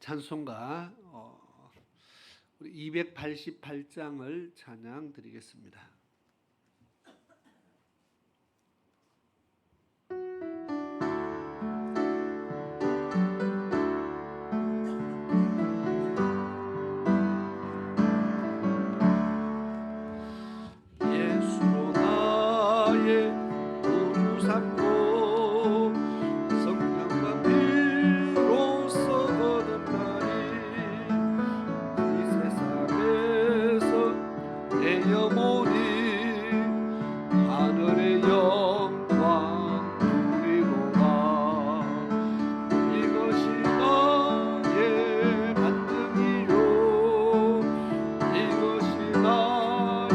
찬송가 우리 288장을 찬양 드리겠습니다. 예수로 나의 구주 삼고 성령과 피로써 거듭나니 이 세상에서 내 영혼이 하늘의 영광 누리로다. 이것이 나의 간증이요 이것이 나의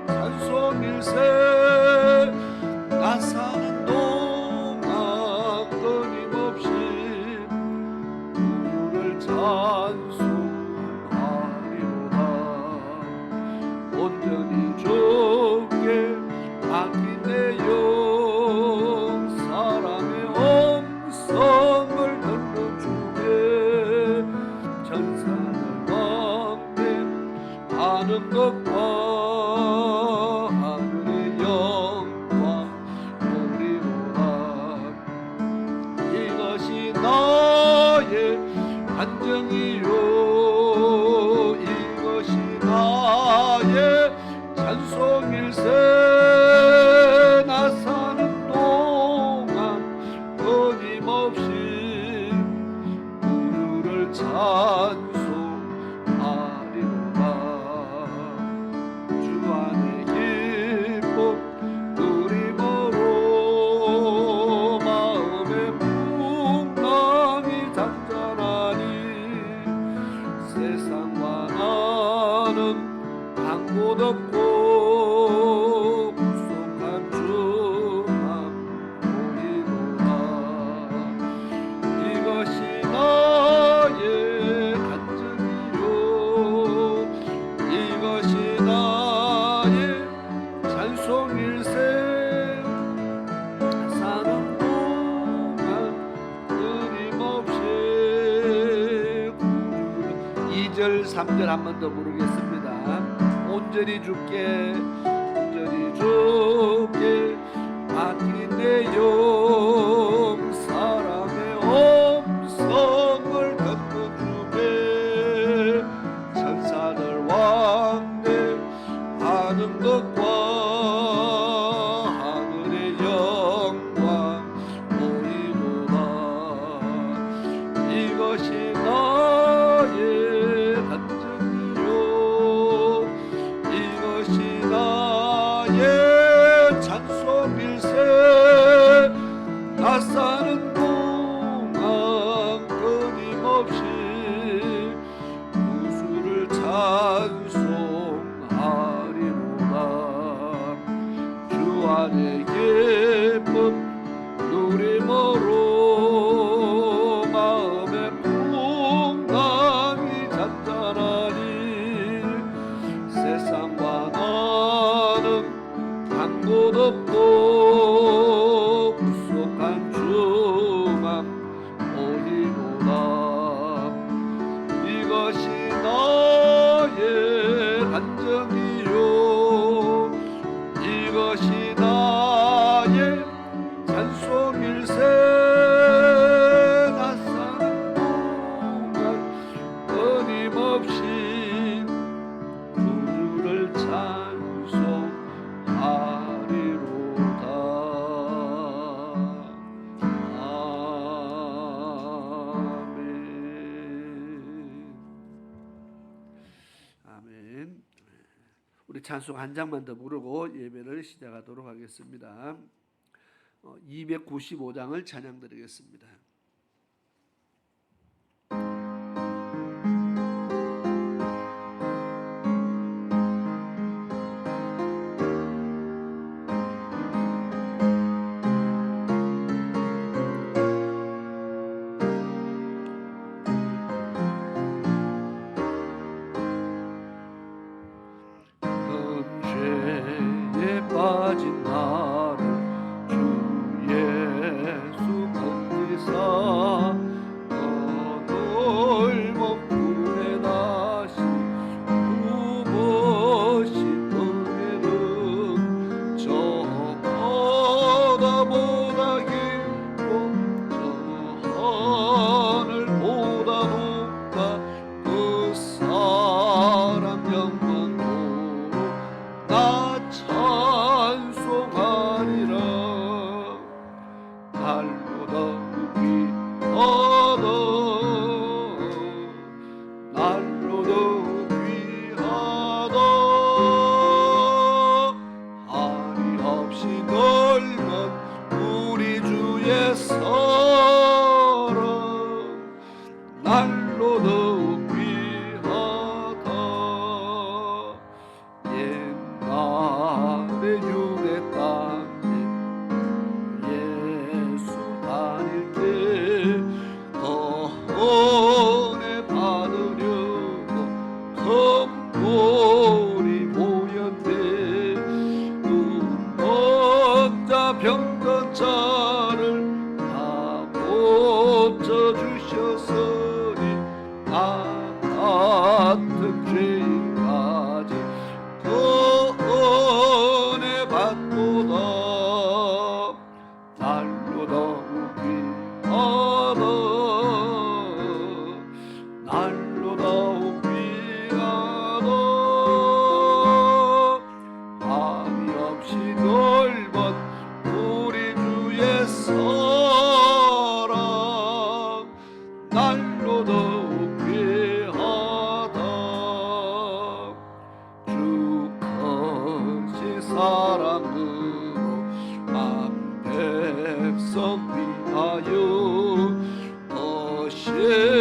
찬송일세. 나 사는 동안 끊임없이 주를 찬송하리로다. 온전히 주께 맡긴 내 영 사랑의 엄성을 듣는 주께 천사들 왕대 하는 것과 하늘의 영광 누리로다. 이것이 나의 간증이요 이것이 나의 찬송일세. 나 사는 동안 끊임없이 주를 찬송하리로다. 주 안에 기쁨 누림으로 마음의 풍랑이 잔잔하니 세상과 나는 간 곳 없고 구속한 주만 보이로다. 이것이 나의 간증이요 이것이 나의 찬송일세. 사는 동안 끊임없이 구주를 2절 3절 한 번 더 부르겠습니다. 온전히 주께 맡긴 내 영 사랑의 엄성을 듣는 주께 천사들 왕대 하는 것과 하늘의 영광 보이도다. 이것이 나의 간증이요 이것이 나의 찬송일세. 나 사는 동안 끊임없이 구주를 찬송하리로다. 주 안에 기쁨 누림으로 마음의 풍랑이 잔잔하니 세상과 나는 간 곳 없고 구속한 주만 보이로다. 이것이 나의 간증이요 이것이 나의 찬송일세. 나 사는 동안 끊임없이 주를 찬송하리로다. 아멘. 아멘. 우리 찬송 한 장만 더 부르고 예배를 시작하도록 하겠습니다. 295장을 찬양 드리겠습니다. 죄에 빠진 나를 주 예수 건지사 날로 더욱 귀하다. 한이 없이 넓은 우리 주의 사랑 날로 더욱 귀하다. 주 크신 사랑으로 만 백성 위하여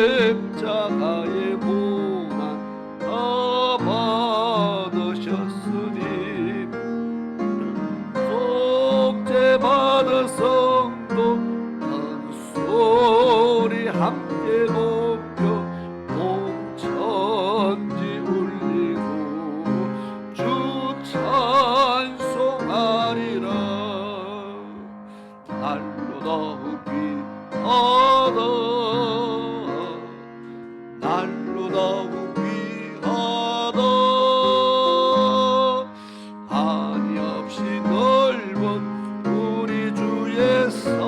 십자가의 고난 다 받으셨으니 속죄받은 성도 큰 소리 함께 높여 온천지 울리고 주 찬송하리라. 날로 더욱 귀하다. 날로 더욱 귀하다. 한이 없이 넓은 우리 주의 사랑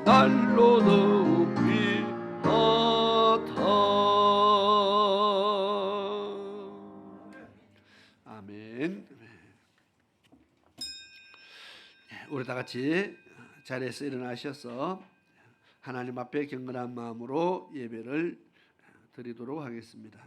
날로 더욱 귀하다. 아멘. 우리 다 같이 자리에서 일어나셔서 하나님 앞에 경건한 마음으로 예배를 드리도록 하겠습니다.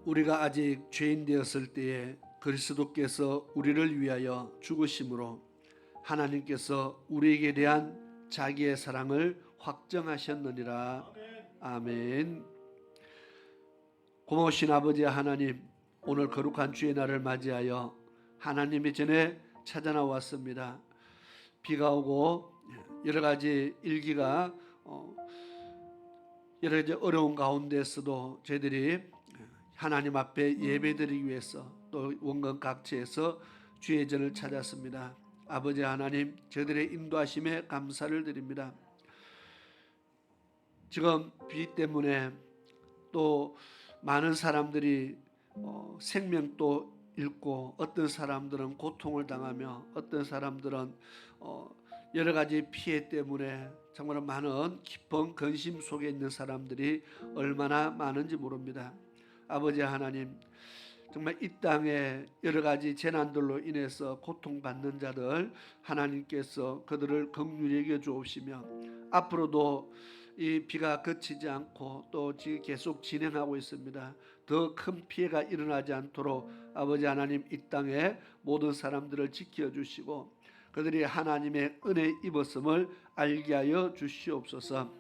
우리가 아직 죄인 되었을 때에 그리스도께서 우리를 위하여 죽으심으로 하나님께서 우리에게 대한 자기의 사랑을 확정하셨느니라. 아멘. 고마우신 아버지 하나님, 오늘 거룩한 주의 날을 맞이하여 하나님의 전에 찾아 나왔습니다. 비가 오고 여러 가지 일기가 여러 가지 어려운 가운데서도 저희들이 하나님 앞에 예배드리기 위해서 또 원건 각지에서 주의 전을 찾았습니다. 아버지 하나님, 저희들의 인도하심에 감사를 드립니다. 지금 비 때문에 또 많은 사람들이 생명도 잃고 어떤 사람들은 고통을 당하며 어떤 사람들은 여러 가지 피해 때문에 정말 많은 깊은 근심 속에 있는 사람들이 얼마나 많은지 모릅니다. 아버지 하나님, 정말 이 땅에 여러 가지 재난들로 인해서 고통받는 자들 하나님께서 그들을 긍휼히 여겨 주옵시며 앞으로도 이 비가 그치지 않고 또 지금 계속 진행하고 있습니다. 더 큰 피해가 일어나지 않도록 아버지 하나님 이 땅에 모든 사람들을 지켜주시고 그들이 하나님의 은혜 입었음을 알게 하여 주시옵소서.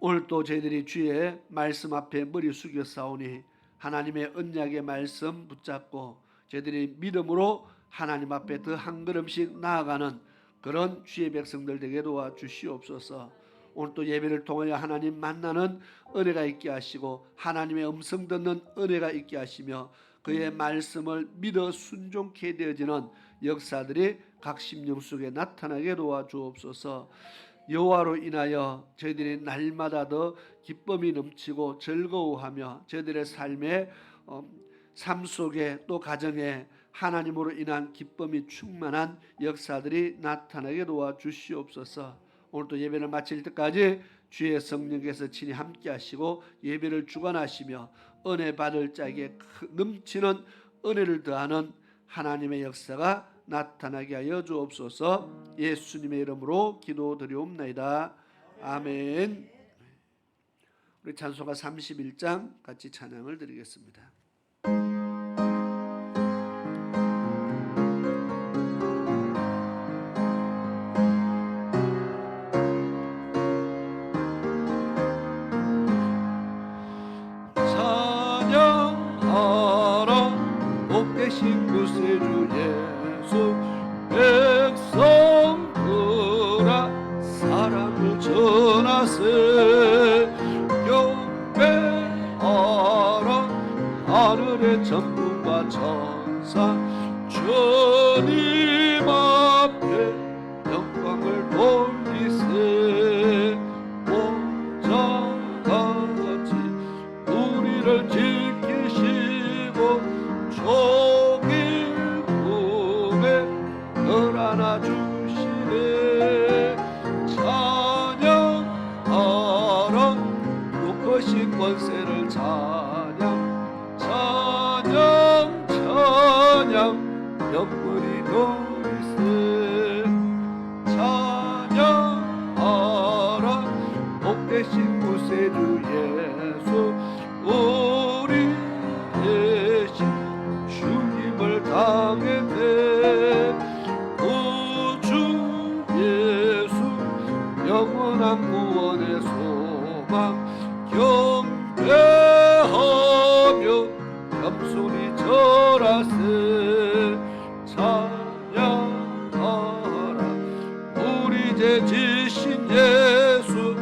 오늘 또 저희들이 주의 말씀 앞에 머리 숙여 싸우니 하나님의 언약의 말씀 붙잡고 저희들이 믿음으로 하나님 앞에 더 한 걸음씩 나아가는 그런 주의 백성들 되게 도와주시옵소서. 오늘 또 예배를 통하여 하나님 만나는 은혜가 있게 하시고 하나님의 음성 듣는 은혜가 있게 하시며 그의 말씀을 믿어 순종케 되어지는 역사들이 각 심령 속에 나타나게 도와주옵소서. 여호와로 인하여 저희들이 날마다 더 기쁨이 넘치고 즐거워하며 저희들의 삶의 삶 속에 또 가정에 하나님으로 인한 기쁨이 충만한 역사들이 나타나게 도와주시옵소서. 오늘도 예배를 마칠 때까지 주의 성령께서 친히 함께 하시고 예배를 주관하시며 은혜 받을 자에게 넘치는 은혜를 더하는 하나님의 역사가 나타나게 하여 주옵소서. 예수님의 이름으로 기도드리옵나이다. 아멘. 우리 찬송가 31장 같이 찬양을 드리겠습니다. 찬양하라 높게 대신 구세주 예수 백성들아 사랑을 전하세 경배하라 하늘의 천군과 천사 주님 앞에 영광을 돌리세 보좌같이 우리를 지키시고 종일 품에 늘 안아주시네 찬양하라 높으신 권세를 찬양 찬양 찬양 영원히 돌리세 찬양하라 복되신 구세주 예수 우리 대신 주님을 당했네 구주 예수 영원한 구원의 소망 경배하며 겸손히 절하세 찬양하라 우리 죄 지신 예수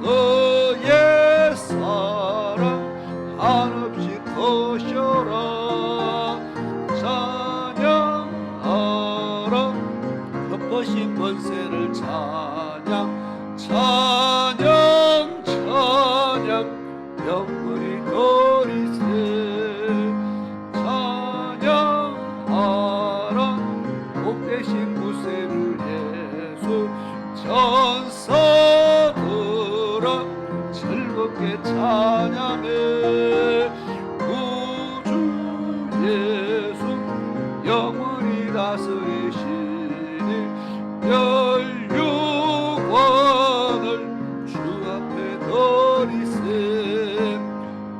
그의 사랑 한없이 커셔라 찬양하라 높으신 권세를 찬양 찬양 찬양 영원히 돌리세 찬양하라 복되신 구세주 예수 천사들아 즐겁게 찬양해 구주 예수 영원히 다스리시니 멸류관을 주 앞에 드리세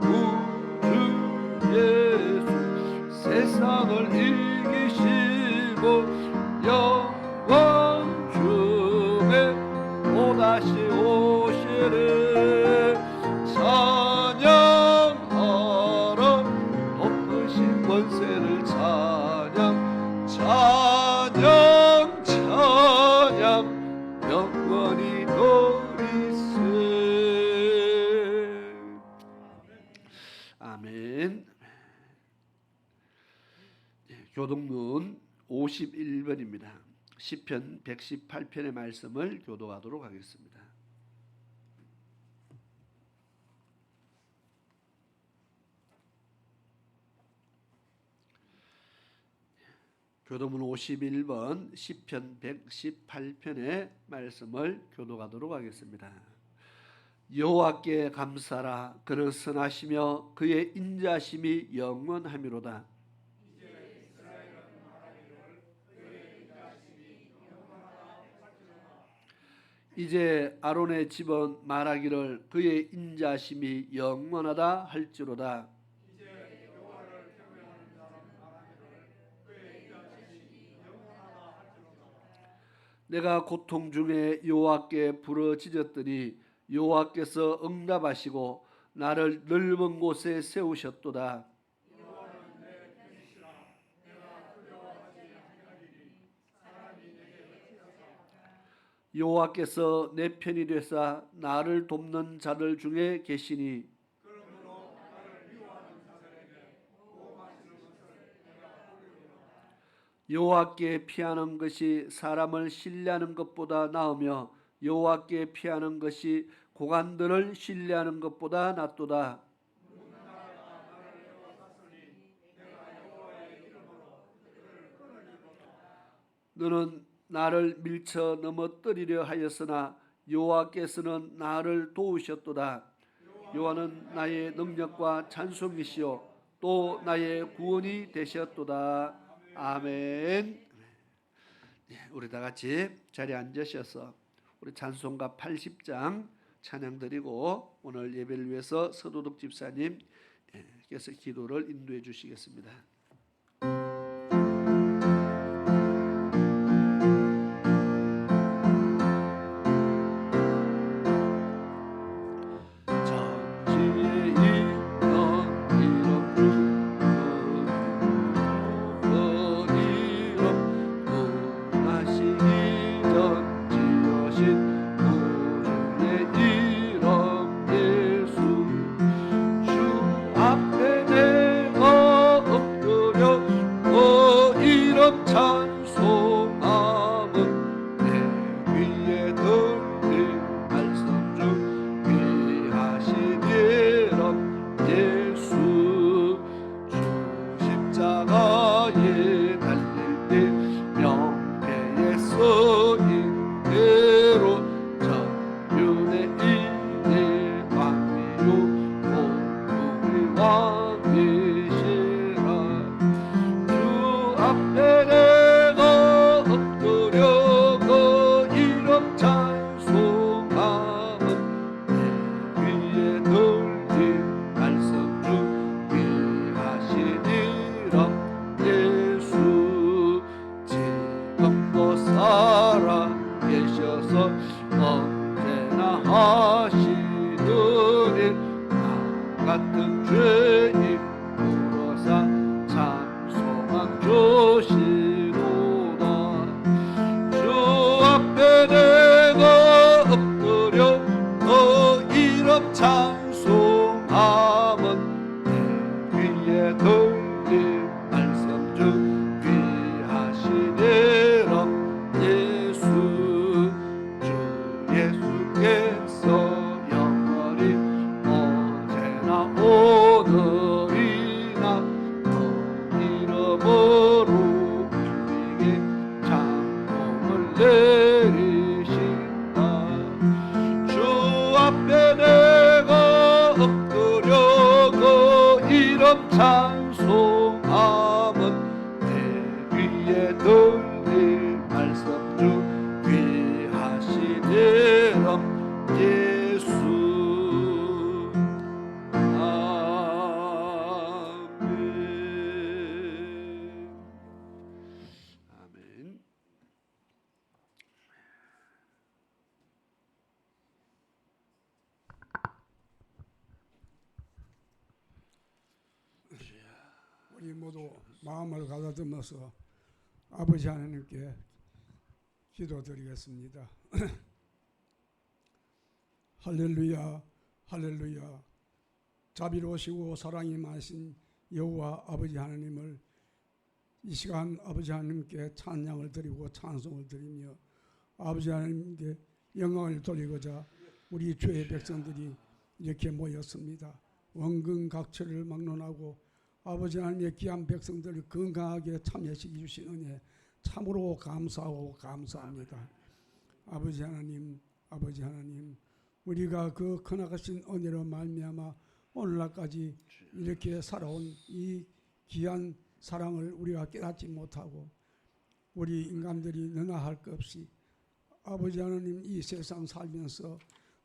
구주 예수 세상을 이기시고 영광 중에 또다시 오시네 찬양하라 높으신 권세를 찬양 찬양 찬양 영원히 돌리세 아멘. 교독문 51번입니다. 시편 118편의 말씀을 교독하도록 하겠습니다. 교독문 51번 시편 118편의 말씀을 교독하도록 하겠습니다. 여호와께 감사라 그는 선하시며 그의 인자심이 영원하미로다. 이제 아론의 집은 말하기를 그의 인자심이 영원하다 할지로다. 내가 고통 중에 여호와께 부르짖었더니 여호와께서 응답하시고 나를 넓은 곳에 세우셨도다. 여호와께서 내 편이 되사 나를 돕는 자들 중에 계시니 여호와께 피하는 것이 사람을 신뢰하는 것보다 나으며 여호와께 피하는 것이 고관들을 신뢰하는 것보다 낫도다. 너는 나를 밀쳐 넘어뜨리려 하였으나 여호와께서는 나를 도우셨도다. 여호와는 나의 능력과 찬송이시요 또 나의 구원이 되셨도다. 아멘. 우리 다 같이 자리에 앉으셔서 우리 찬송가 80장 찬양 드리고 오늘 예배를 위해서 서도덕 집사님께서 기도를 인도해 주시겠습니다. 이름 찬송함은 내 귀에 들린 말씀 중 귀하신 이름 예수 주 십자가에 달릴 때 명패에 쓰인 대로 전율의 이의 왕이요 복음의 왕이시라 주 앞에 내가 엎드려 그 이름 찬송함은 내 귀에 들린 말씀 중 귀하신 이름 예수 지금도 살아 계셔서 언제나 하시는 일 나 같은 죄인 불어사 찬송함 주시도다 주 앞에 내가 엎드려 그 이름 찬송함은 내 귀에 들린 말씀 중 귀하신 이름 예수 주 예수께서 영원히 언제나 오늘이나 그 이름으로 우리에게 장봉을 내리신다 주 앞에 내가 엎드려 그 이름 찬송함은 내 귀에 들린 말씀 중 귀하신 이름 예수 아멘. 아멘. 우리 모두 마음을 가다듬어서 아버지 하나님께 기도드리겠습니다. 할렐루야 할렐루야 자비로우시고 사랑이 많으신 여호와 아버지 하나님을 이 시간 아버지 하나님께 찬양을 드리고 찬송을 드리며 아버지 하나님께 영광을 돌리고자 우리 주의 백성들이 이렇게 모였습니다. 원근각처를 막론하고 아버지 하나님의 귀한 백성들을 건강하게 참여시켜 주신 은혜 참으로 감사하고 감사합니다. 아버지 하나님 우리가 그 크나가신 은혜로 말미암아 오늘날까지 이렇게 살아온 이 귀한 사랑을 우리가 깨닫지 못하고 우리 인간들이 너나 할 것 없이 아버지 하나님 이 세상 살면서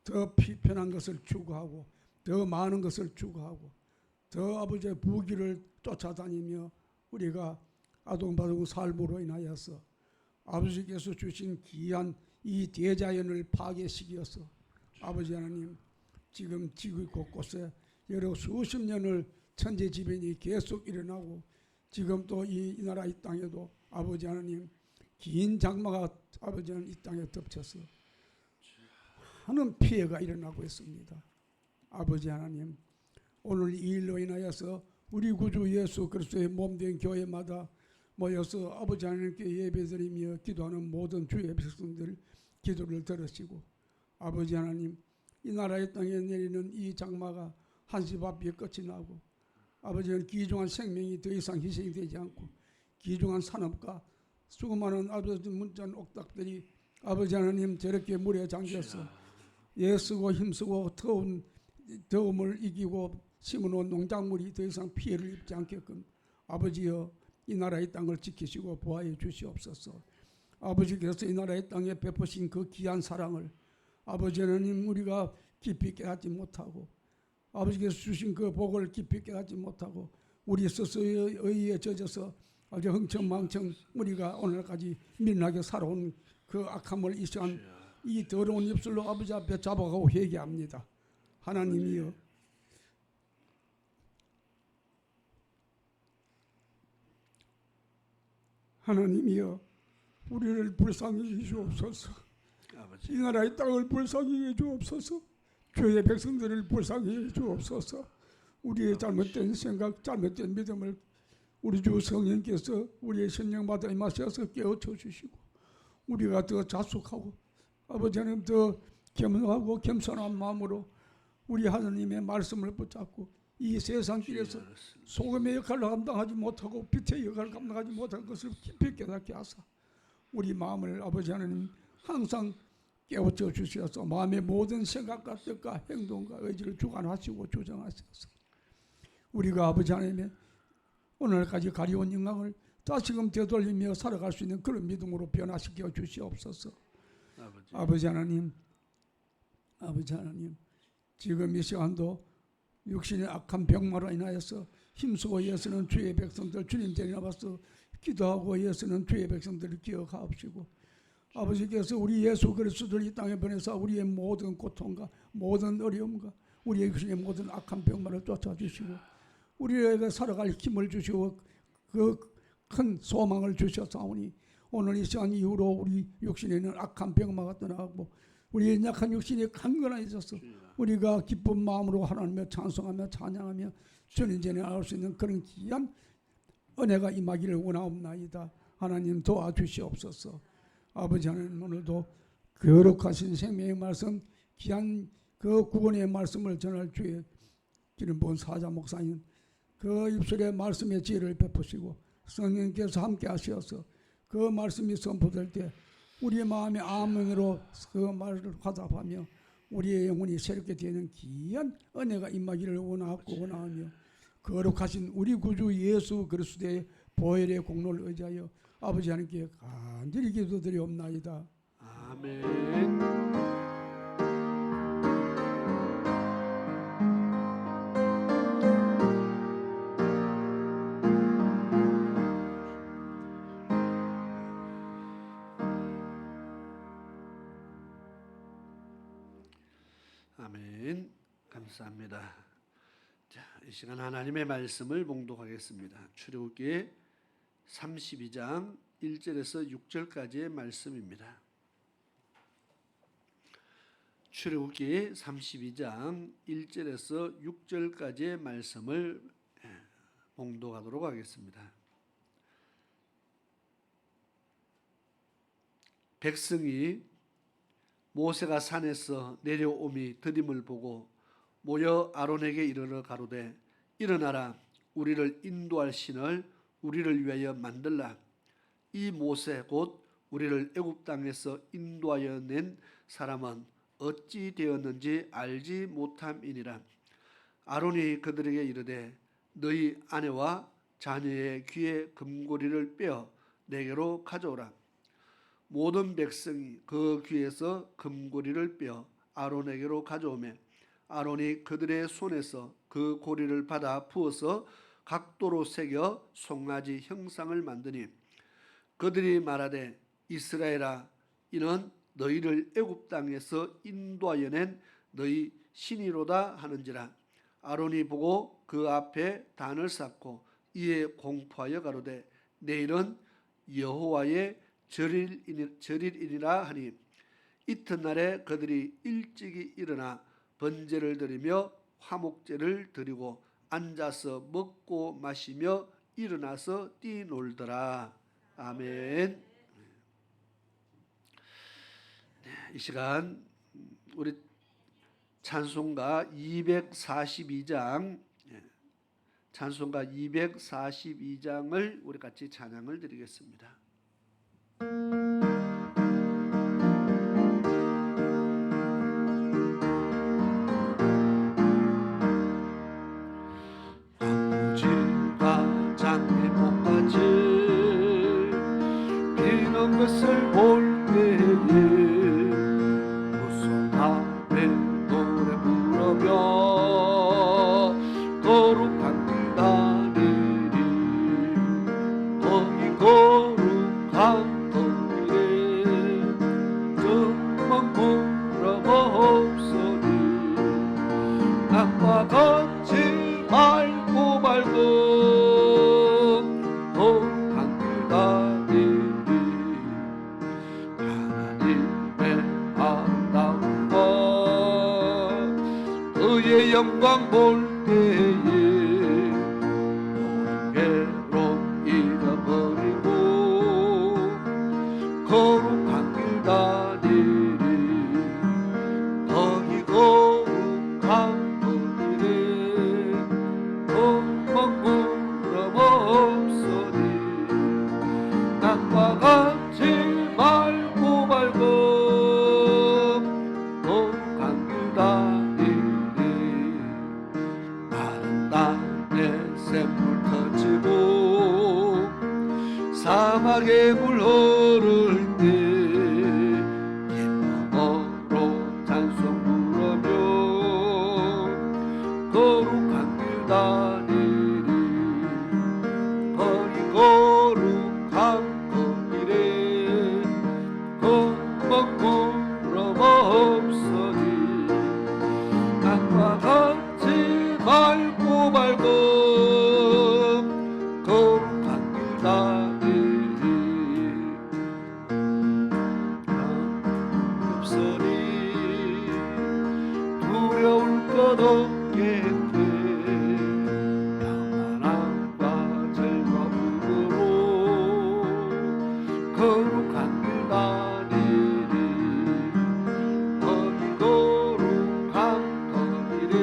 더 편한 것을 추구하고 더 많은 것을 추구하고 더 아버지의 부귀를 쫓아다니며 우리가 아동바동 삶으로 인하여서 아버지께서 주신 귀한 이 대자연을 파괴시켜서 아버지 하나님 지금 지구 곳곳에 여러 수십 년을 천재지변이 계속 일어나고 지금 또 이 나라 이 땅에도 아버지 하나님 긴 장마가 아버지 하나님 이 땅에 덮쳐서 많은 피해가 일어나고 있습니다. 아버지 하나님 오늘 이 일로 인하여서 우리 구주 예수 그리스도의 몸된 교회마다 모여서 아버지 하나님께 예배드리며 기도하는 모든 주의 백성들 기도를 들으시고 아버지 하나님 이 나라의 땅에 내리는 이 장마가 한시바삐에 끝이 나고 아버지는 귀중한 생명이 더 이상 희생이 되지 않고 귀중한 산업과 수많은 아버지 문전 옥닥들이 아버지 하나님 저렇게 물에 잠겨서 애쓰고 힘쓰고 더움을 이기고 심어놓은 농작물이 더 이상 피해를 입지 않게끔 아버지여 이 나라의 땅을 지키시고 보호해 주시옵소서. 아버지께서 이 나라의 땅에 베푸신 그 귀한 사랑을 아버지 하나님 우리가 깊이 깨닫지 못하고 아버지께서 주신 그 복을 깊이 깨닫지 못하고 우리 스스로의 의에 젖어서 아주 흥청망청 우리가 오늘까지 민하게 살아온 그 악함을 이 시간 이 더러운 입술로 아버지 앞에 잡아가고 회개합니다. 하나님이여 하나님이여 우리를 불쌍히 여주옵소서. 이 나라의 땅을 불쌍히 여주옵소서. 교회 백성들을 불쌍히 여주옵소서. 우리의 잘못된 생각 잘못된 믿음을 우리 주 성령께서 우리의 성령받아 임하셔서 깨우쳐 주시고 우리가 더 자숙하고 아버지 하나님 더 겸허하고 겸손한 마음으로 우리 하나님의 말씀을 붙잡고 이 세상 길에서 소금의 역할을 감당하지 못하고 빛의 역할을 감당하지 못할 것을 깊이 깨닫게 하사 우리 마음을 아버지 하나님 항상 깨우쳐 주셔서 마음의 모든 생각과 뜻과 행동과 의지를 주관하시고 조정하셔서 우리가 아버지 하나님의 오늘까지 가려온 영광을 다시금 되돌리며 살아갈 수 있는 그런 믿음으로 변화시켜 주시옵소서. 아버지 하나님 지금 이 시간도 육신의 악한 병마로 인하여서 힘쓰고 애쓰는 주의 백성들 주님 자리에 나와서 기도하고 애쓰는 주의 백성들을 기억하옵시고 아버지께서 우리 예수 그리스도를 이 땅에 보내서 우리의 모든 고통과 모든 어려움과 우리의 육신의 모든 악한 병마를 쫓아주시고 우리에게 살아갈 힘을 주시고 그 큰 소망을 주셨사오니 오늘 이 시간 이후로 우리 육신에 있는 악한 병마가 떠나가고 우리의 약한 육신이 강건해져서 우리가 기쁜 마음으로 하나님을 찬송하며 찬양하며 주님 전에 나올 수 있는 그런 귀한 은혜가 임하기를 원하옵나이다. 하나님 도와주시옵소서. 아버지 하나님 오늘도 거룩하신 생명의 말씀 귀한 그 구원의 말씀을 전할 주의 기름부은 사자 목사님 그 입술에 말씀의 지혜를 베푸시고 성령께서 함께 하셔서 그 말씀이 선포될 때 우리의 마음의 아멘으로 그 말을 화답하며 우리의 영혼이 새롭게 되는 귀한 은혜가 임하기를 원하며 거룩하신 우리 구주 예수 그리스도의 보혈의 공로를 의지하여 아버지 하나님께 간절히 기도드리옵나이다. 아멘. 아멘. 감사합니다. 자, 이 시간 하나님의 말씀을 봉독하겠습니다. 출애굽기 32장 1절에서 6절까지의 말씀입니다. 출애굽기 32장 1절에서 6절까지의 말씀을 봉독하도록 하겠습니다. 백성이 모세가 산에서 내려옴이 드림을 보고 모여 아론에게 이르러 가로되 일어나라 우리를 인도할 신을 우리를 위하여 만들라. 이 모세 곧 우리를 애굽 땅에서 인도하여 낸 사람은 어찌 되었는지 알지 못함이니라. 아론이 그들에게 이르되 너희 아내와 자녀의 귀에 금고리를 빼어 내게로 가져오라. 모든 백성이 그 귀에서 금고리를 빼어 아론에게로 가져오매 아론이 그들의 손에서 그 고리를 받아 부어서 각도로 새겨 송아지 형상을 만드니 그들이 말하되 이스라엘아 이는 너희를 애굽 땅에서 인도하여 낸 너희 신이로다 하는지라. 아론이 보고 그 앞에 단을 쌓고 이에 공포하여 가로되 내일은 여호와의 절일이니라 하니 이튿날에 그들이 일찍이 일어나 번제를 드리며 화목제를 드리고 앉아서 먹고 마시며 일어나서 뛰놀더라. 아멘. 이 시간 우리 찬송가 242장 찬송가 242장을 우리 같이 찬양을 드리겠습니다. 아버지가 장래 못가지 비는 것을 볼 때에 무슨 밤에 노래 부르며 거룩한 길 다니리 거기 거룩한 낙과 같이 맑고 밝은 거룩한 길 다니리 하나님의 아름다운 것 그의 영광 볼 때에 괴로운 낙과 같이 맑고 밝음 거룩한 길 다니리 마른 땅에 샘물 터지고 사막에 물 흐를 때 기쁨으로 찬송 부르며 거룩한 길 다니리 거기 거룩한 그 길에 겁먹고 부러움 없으니 낙과 같이 맑고 밝음 거룩한 길 다니리 없으니 두려울 것 없겠네 평안함과 즐거움으로 거룩한 길 다니리 거기 거룩한 그 길에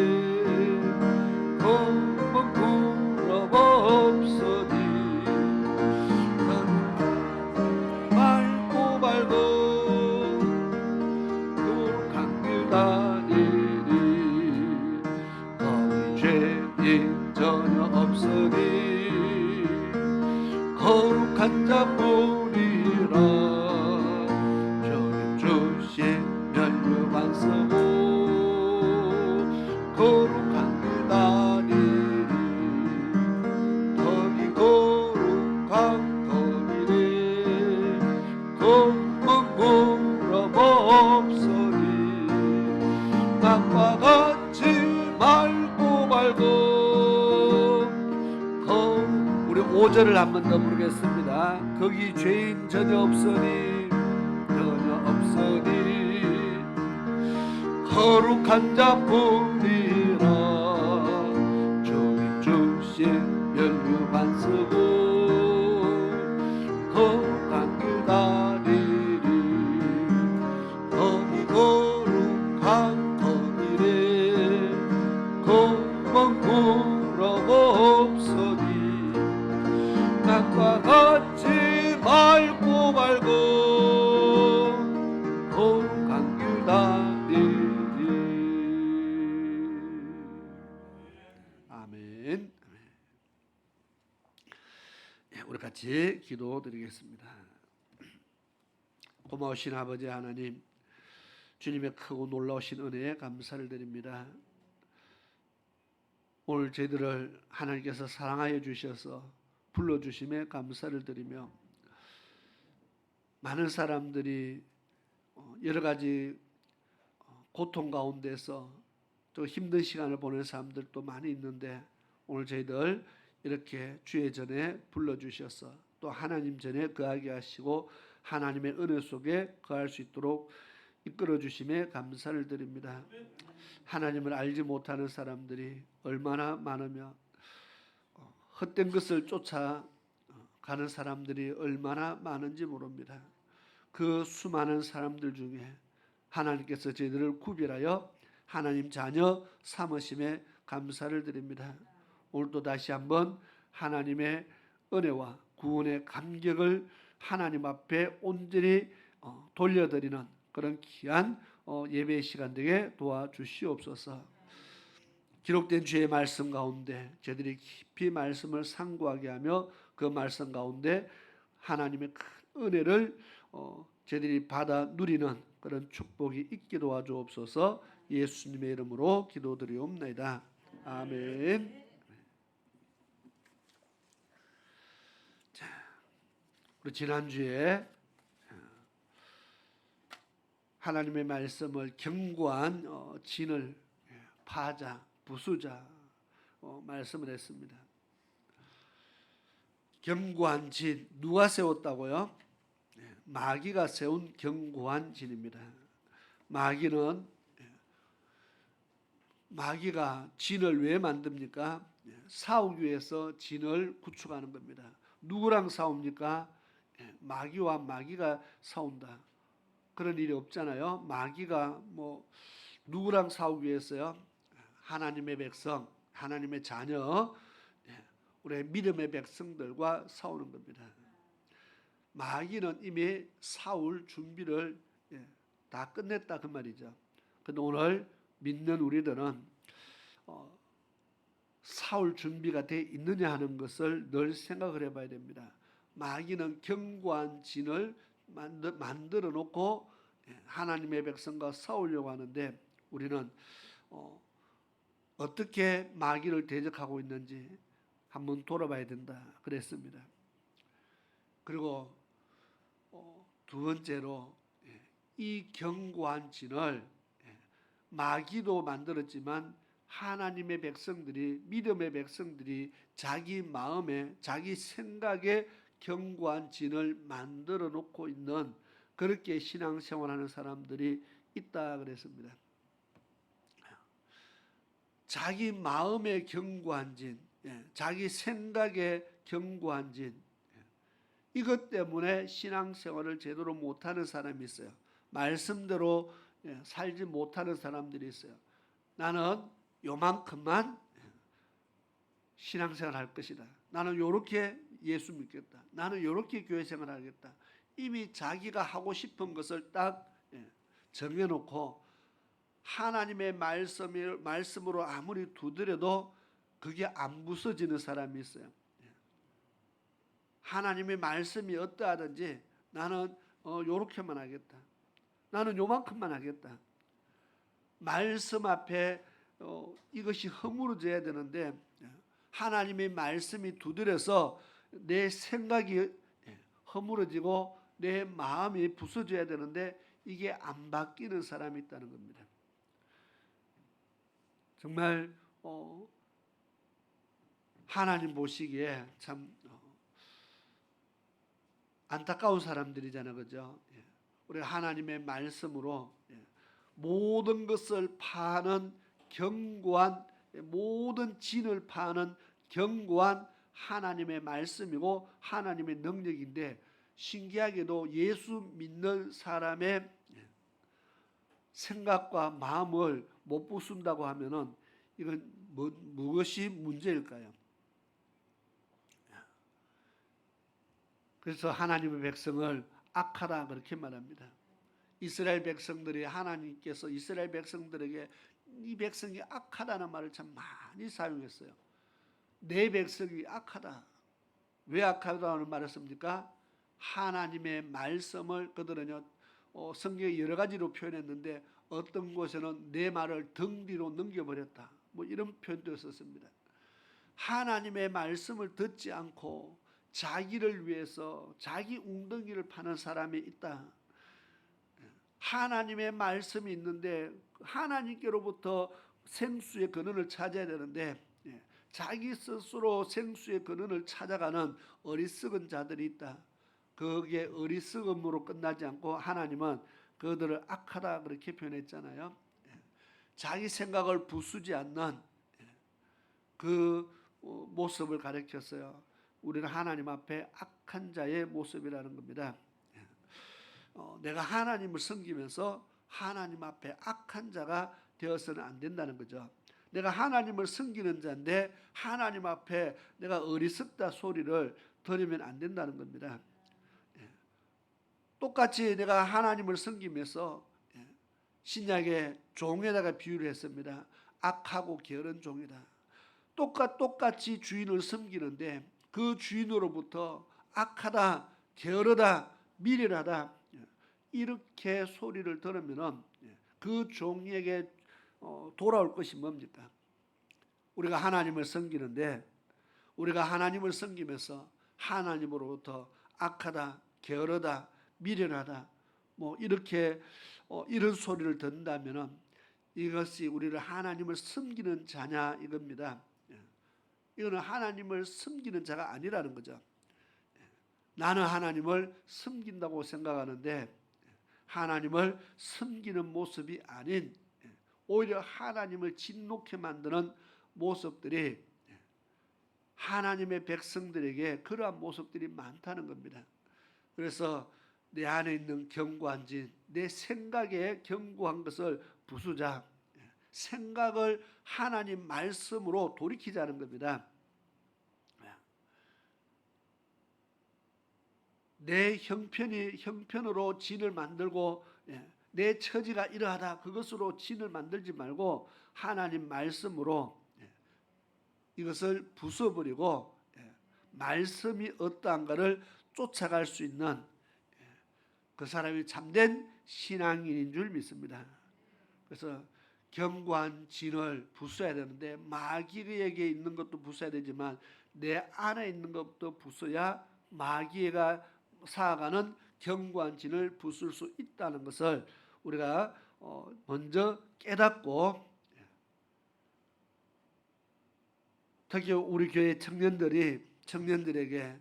겁먹고 부러움 없으니 맑고 밝음 거룩한 길 다니리 거기 죄인 전혀 없으니 거룩한 자뿐이라 주님 주신 면류관 쓰고 거룩한 길 다니리 거기 거룩한 그 길에 겁먹고 부러움 없으니 낙과 같이 맑고 밝음 우리 5절을 한 번 더 부르겠습니다. 거기 죄인 전혀 없으니 거룩한 자뿐이라 주님 주신 면류관 쓰고 거룩한 길 다니리 거기 거룩한 그 길에 겁먹고 부러움 없으니 낙과 같이 맑고 밝음 거룩한 길 다니리 아멘. 우리 같이 기도드리겠습니다. 고마우신 아버지 하나님, 주님의 크고 놀라우신 은혜에 감사를 드립니다. 오늘 저희들을 하나님께서 사랑하여 주셔서 불러주심에 감사를 드리며 많은 사람들이 여러 가지 고통 가운데서 또 힘든 시간을 보낸 사람들도 많이 있는데 오늘 저희들 이렇게 주의 전에 불러주셔서 또 하나님 전에 거하게 하시고 하나님의 은혜 속에 거할 수 있도록 이끌어 주심에 감사를 드립니다. 하나님을 알지 못하는 사람들이 얼마나 많으며 헛된 것을 쫓아가는 사람들이 얼마나 많은지 모릅니다. 그 수많은 사람들 중에 하나님께서 저희들을 구별하여 하나님 자녀 삼으심에 감사를 드립니다. 오늘도 다시 한번 하나님의 은혜와 구원의 감격을 하나님 앞에 온전히 돌려드리는 그런 귀한 예배의 시간 되게 도와주시옵소서. 기록된 주의 말씀 가운데 저희들이 깊이 말씀을 상고하게 하며 그 말씀 가운데 하나님의 큰 은혜를 저희들이 받아 누리는 그런 축복이 있게 도와주옵소서. 예수님의 이름으로 기도드리옵나이다. 아멘. 자, 우리 지난주에 하나님의 말씀을 견고한 진을 파자, 부수자 말씀을 했습니다. 견고한 진 누가 세웠다고요? 마귀가 세운 견고한 진입니다. 마귀가 진을 왜 만듭니까? 싸우기 위해서 진을 구축하는 겁니다. 누구랑 싸웁니까? 마귀와 마귀가 싸운다. 그런 일이 없잖아요. 마귀가 누구랑 싸우기 위해서요? 하나님의 백성, 하나님의 자녀, 우리의 믿음의 백성들과 싸우는 겁니다. 마귀는 이미 사울 준비를 다 끝냈다 그 말이죠. 근데 오늘 믿는 우리들은 사울 준비가 돼 있느냐 하는 것을 늘 생각을 해봐야 됩니다. 마귀는 견고한 진을 만들어 놓고 하나님의 백성과 싸우려고 하는데 우리는 어떻게 마귀를 대적하고 있는지 한번 돌아봐야 된다 그랬습니다. 그리고 두 번째로 이 견고한 진을 마귀도 만들었지만 하나님의 백성들이, 믿음의 백성들이 자기 마음에, 자기 생각에 견고한 진을 만들어 놓고 있는, 그렇게 신앙생활하는 사람들이 있다 그랬습니다. 자기 마음에 견고한 진, 자기 생각에 견고한 진, 이것 때문에 신앙생활을 제대로 못하는 사람이 있어요. 말씀대로 살지 못하는 사람들이 있어요. 나는 요만큼만 신앙생활 할 것이다. 나는 요렇게 예수 믿겠다. 나는 요렇게 교회생활 하겠다. 이미 자기가 하고 싶은 것을 딱 정해놓고 하나님의 말씀으로 아무리 두드려도 그게 안 부서지는 사람이 있어요. 하나님의 말씀이 어떠하든지 나는 요렇게만 하겠다. 나는 요만큼만 하겠다. 말씀 앞에 이것이 허물어져야 되는데 하나님의 말씀이 두드려서 내 생각이 허물어지고 내 마음이 부서져야 되는데 이게 안 바뀌는 사람이 있다는 겁니다. 정말 하나님 보시기에 참 안타까운 사람들이잖아요, 그죠? 우리 하나님의 말씀으로 모든 것을 파는 견고한, 모든 진을 파는 견고한 하나님의 말씀이고 하나님의 능력인데, 신기하게도 예수 믿는 사람의 생각과 마음을 못 부순다고 하면은 이건 무엇이 문제일까요? 그래서 하나님의 백성을 악하다 그렇게 말합니다. 이스라엘 백성들이, 하나님께서 이스라엘 백성들에게 이 백성이 악하다는 말을 참 많이 사용했어요. 내 백성이 악하다. 왜 악하다는 말을 씁니까? 하나님의 말씀을 그들은요, 성경에 여러 가지로 표현했는데 어떤 곳에는 내 말을 등 뒤로 넘겨버렸다. 뭐 이런 표현도 썼습니다. 하나님의 말씀을 듣지 않고 자기를 위해서 자기 웅덩이를 파는 사람이 있다. 하나님의 말씀이 있는데 하나님께로부터 생수의 근원을 찾아야 되는데 자기 스스로 생수의 근원을 찾아가는 어리석은 자들이 있다. 그게 어리석음으로 끝나지 않고 하나님은 그들을 악하다 그렇게 표현했잖아요. 자기 생각을 부수지 않는 그 모습을 가리켰어요. 우리는 하나님 앞에 악한 자의 모습이라는 겁니다. 내가 하나님을 섬기면서 하나님 앞에 악한 자가 되어서는 안 된다는 거죠. 내가 하나님을 섬기는 자인데 하나님 앞에 내가 어리석다 소리를 들으면 안 된다는 겁니다. 똑같이 내가 하나님을 섬기면서 신약의 종에다가 비유를 했습니다. 악하고 게으른 종이다. 똑같이 주인을 섬기는데 그 주인으로부터 악하다, 게으르다, 미련하다 이렇게 소리를 들으면은 그 종에게 돌아올 것이 뭡니까? 우리가 하나님을 섬기는데 우리가 하나님을 섬기면서 하나님으로부터 악하다, 게으르다, 미련하다 뭐 이렇게 이런 소리를 듣는다면은 이것이 우리를 하나님을 섬기는 자냐 이겁니다. 이거는 하나님을 섬기는 자가 아니라는 거죠. 나는 하나님을 섬긴다고 생각하는데 하나님을 섬기는 모습이 아닌 오히려 하나님을 진노케 만드는 모습들이 하나님의 백성들에게 그러한 모습들이 많다는 겁니다. 그래서 내 안에 있는 견고한 진, 내 생각에 견고한 것을 부수자, 생각을 하나님 말씀으로 돌이키자는 겁니다. 내 형편으로 진을 만들고 내 처지가 이러하다 그것으로 진을 만들지 말고 하나님 말씀으로 이것을 부숴버리고 말씀이 어떠한가를 쫓아갈 수 있는 그 사람이 참된 신앙인인 줄 믿습니다. 그래서 견고한 진을 부숴야 되는데 마귀에게 있는 것도 부숴야 되지만 내 안에 있는 것도 부숴야 마귀가 쌓아가는 견고한 진을 부술 수 있다는 것을 우리가 먼저 깨닫고, 특히 우리 교회 청년들에게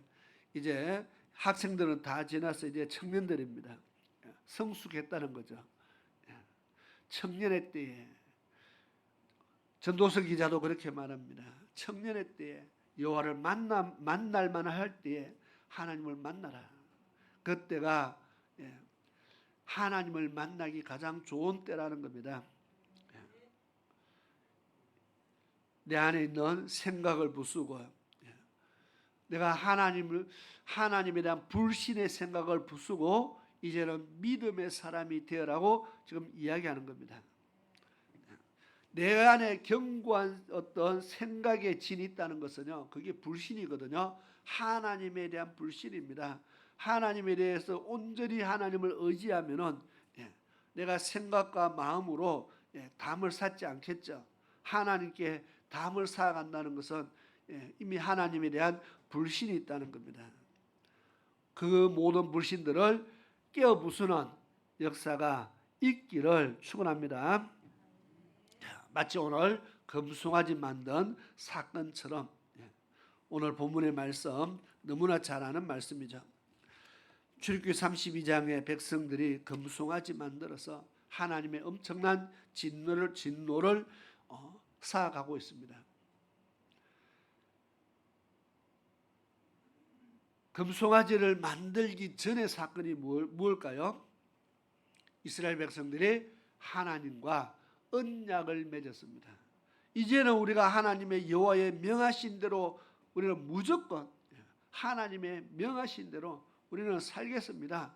이제 학생들은 다 지나서 이제 청년들입니다. 성숙했다는 거죠. 청년의 때에 전도서 기자도 그렇게 말합니다. 청년의 때에 여호와를 만날 만할 때에 하나님을 만나라. 그때가 하나님을 만나기 가장 좋은 때라는 겁니다. 내 안에 있는 생각을 부수고 내가 하나님에 대한 불신의 생각을 부수고 이제는 믿음의 사람이 되어라고 지금 이야기하는 겁니다. 내 안에 견고한 어떤 생각의 진이 있다는 것은요, 그게 불신이거든요. 하나님에 대한 불신입니다. 하나님에 대해서 온전히 하나님을 의지하면은 내가 생각과 마음으로 담을 쌓지 않겠죠. 하나님께 담을 쌓아간다는 것은 이미 하나님에 대한 불신이 있다는 겁니다. 그 모든 불신들을 깨어 부수는 역사가 있기를 축원합니다. 마치 오늘 금송아지 만든 사건처럼 오늘 본문의 말씀 너무나 잘 아는 말씀이죠. 출애굽기 32장의 백성들이 금송아지 만들어서 하나님의 엄청난 진노를 쌓아가고 있습니다. 금송아지를 만들기 전의 사건이 무엇일까요? 이스라엘 백성들이 하나님과 언약을 맺었습니다. 이제는 우리가 하나님의 여호와의 명하신 대로 우리는 무조건 하나님의 명하신 대로 우리는 살겠습니다.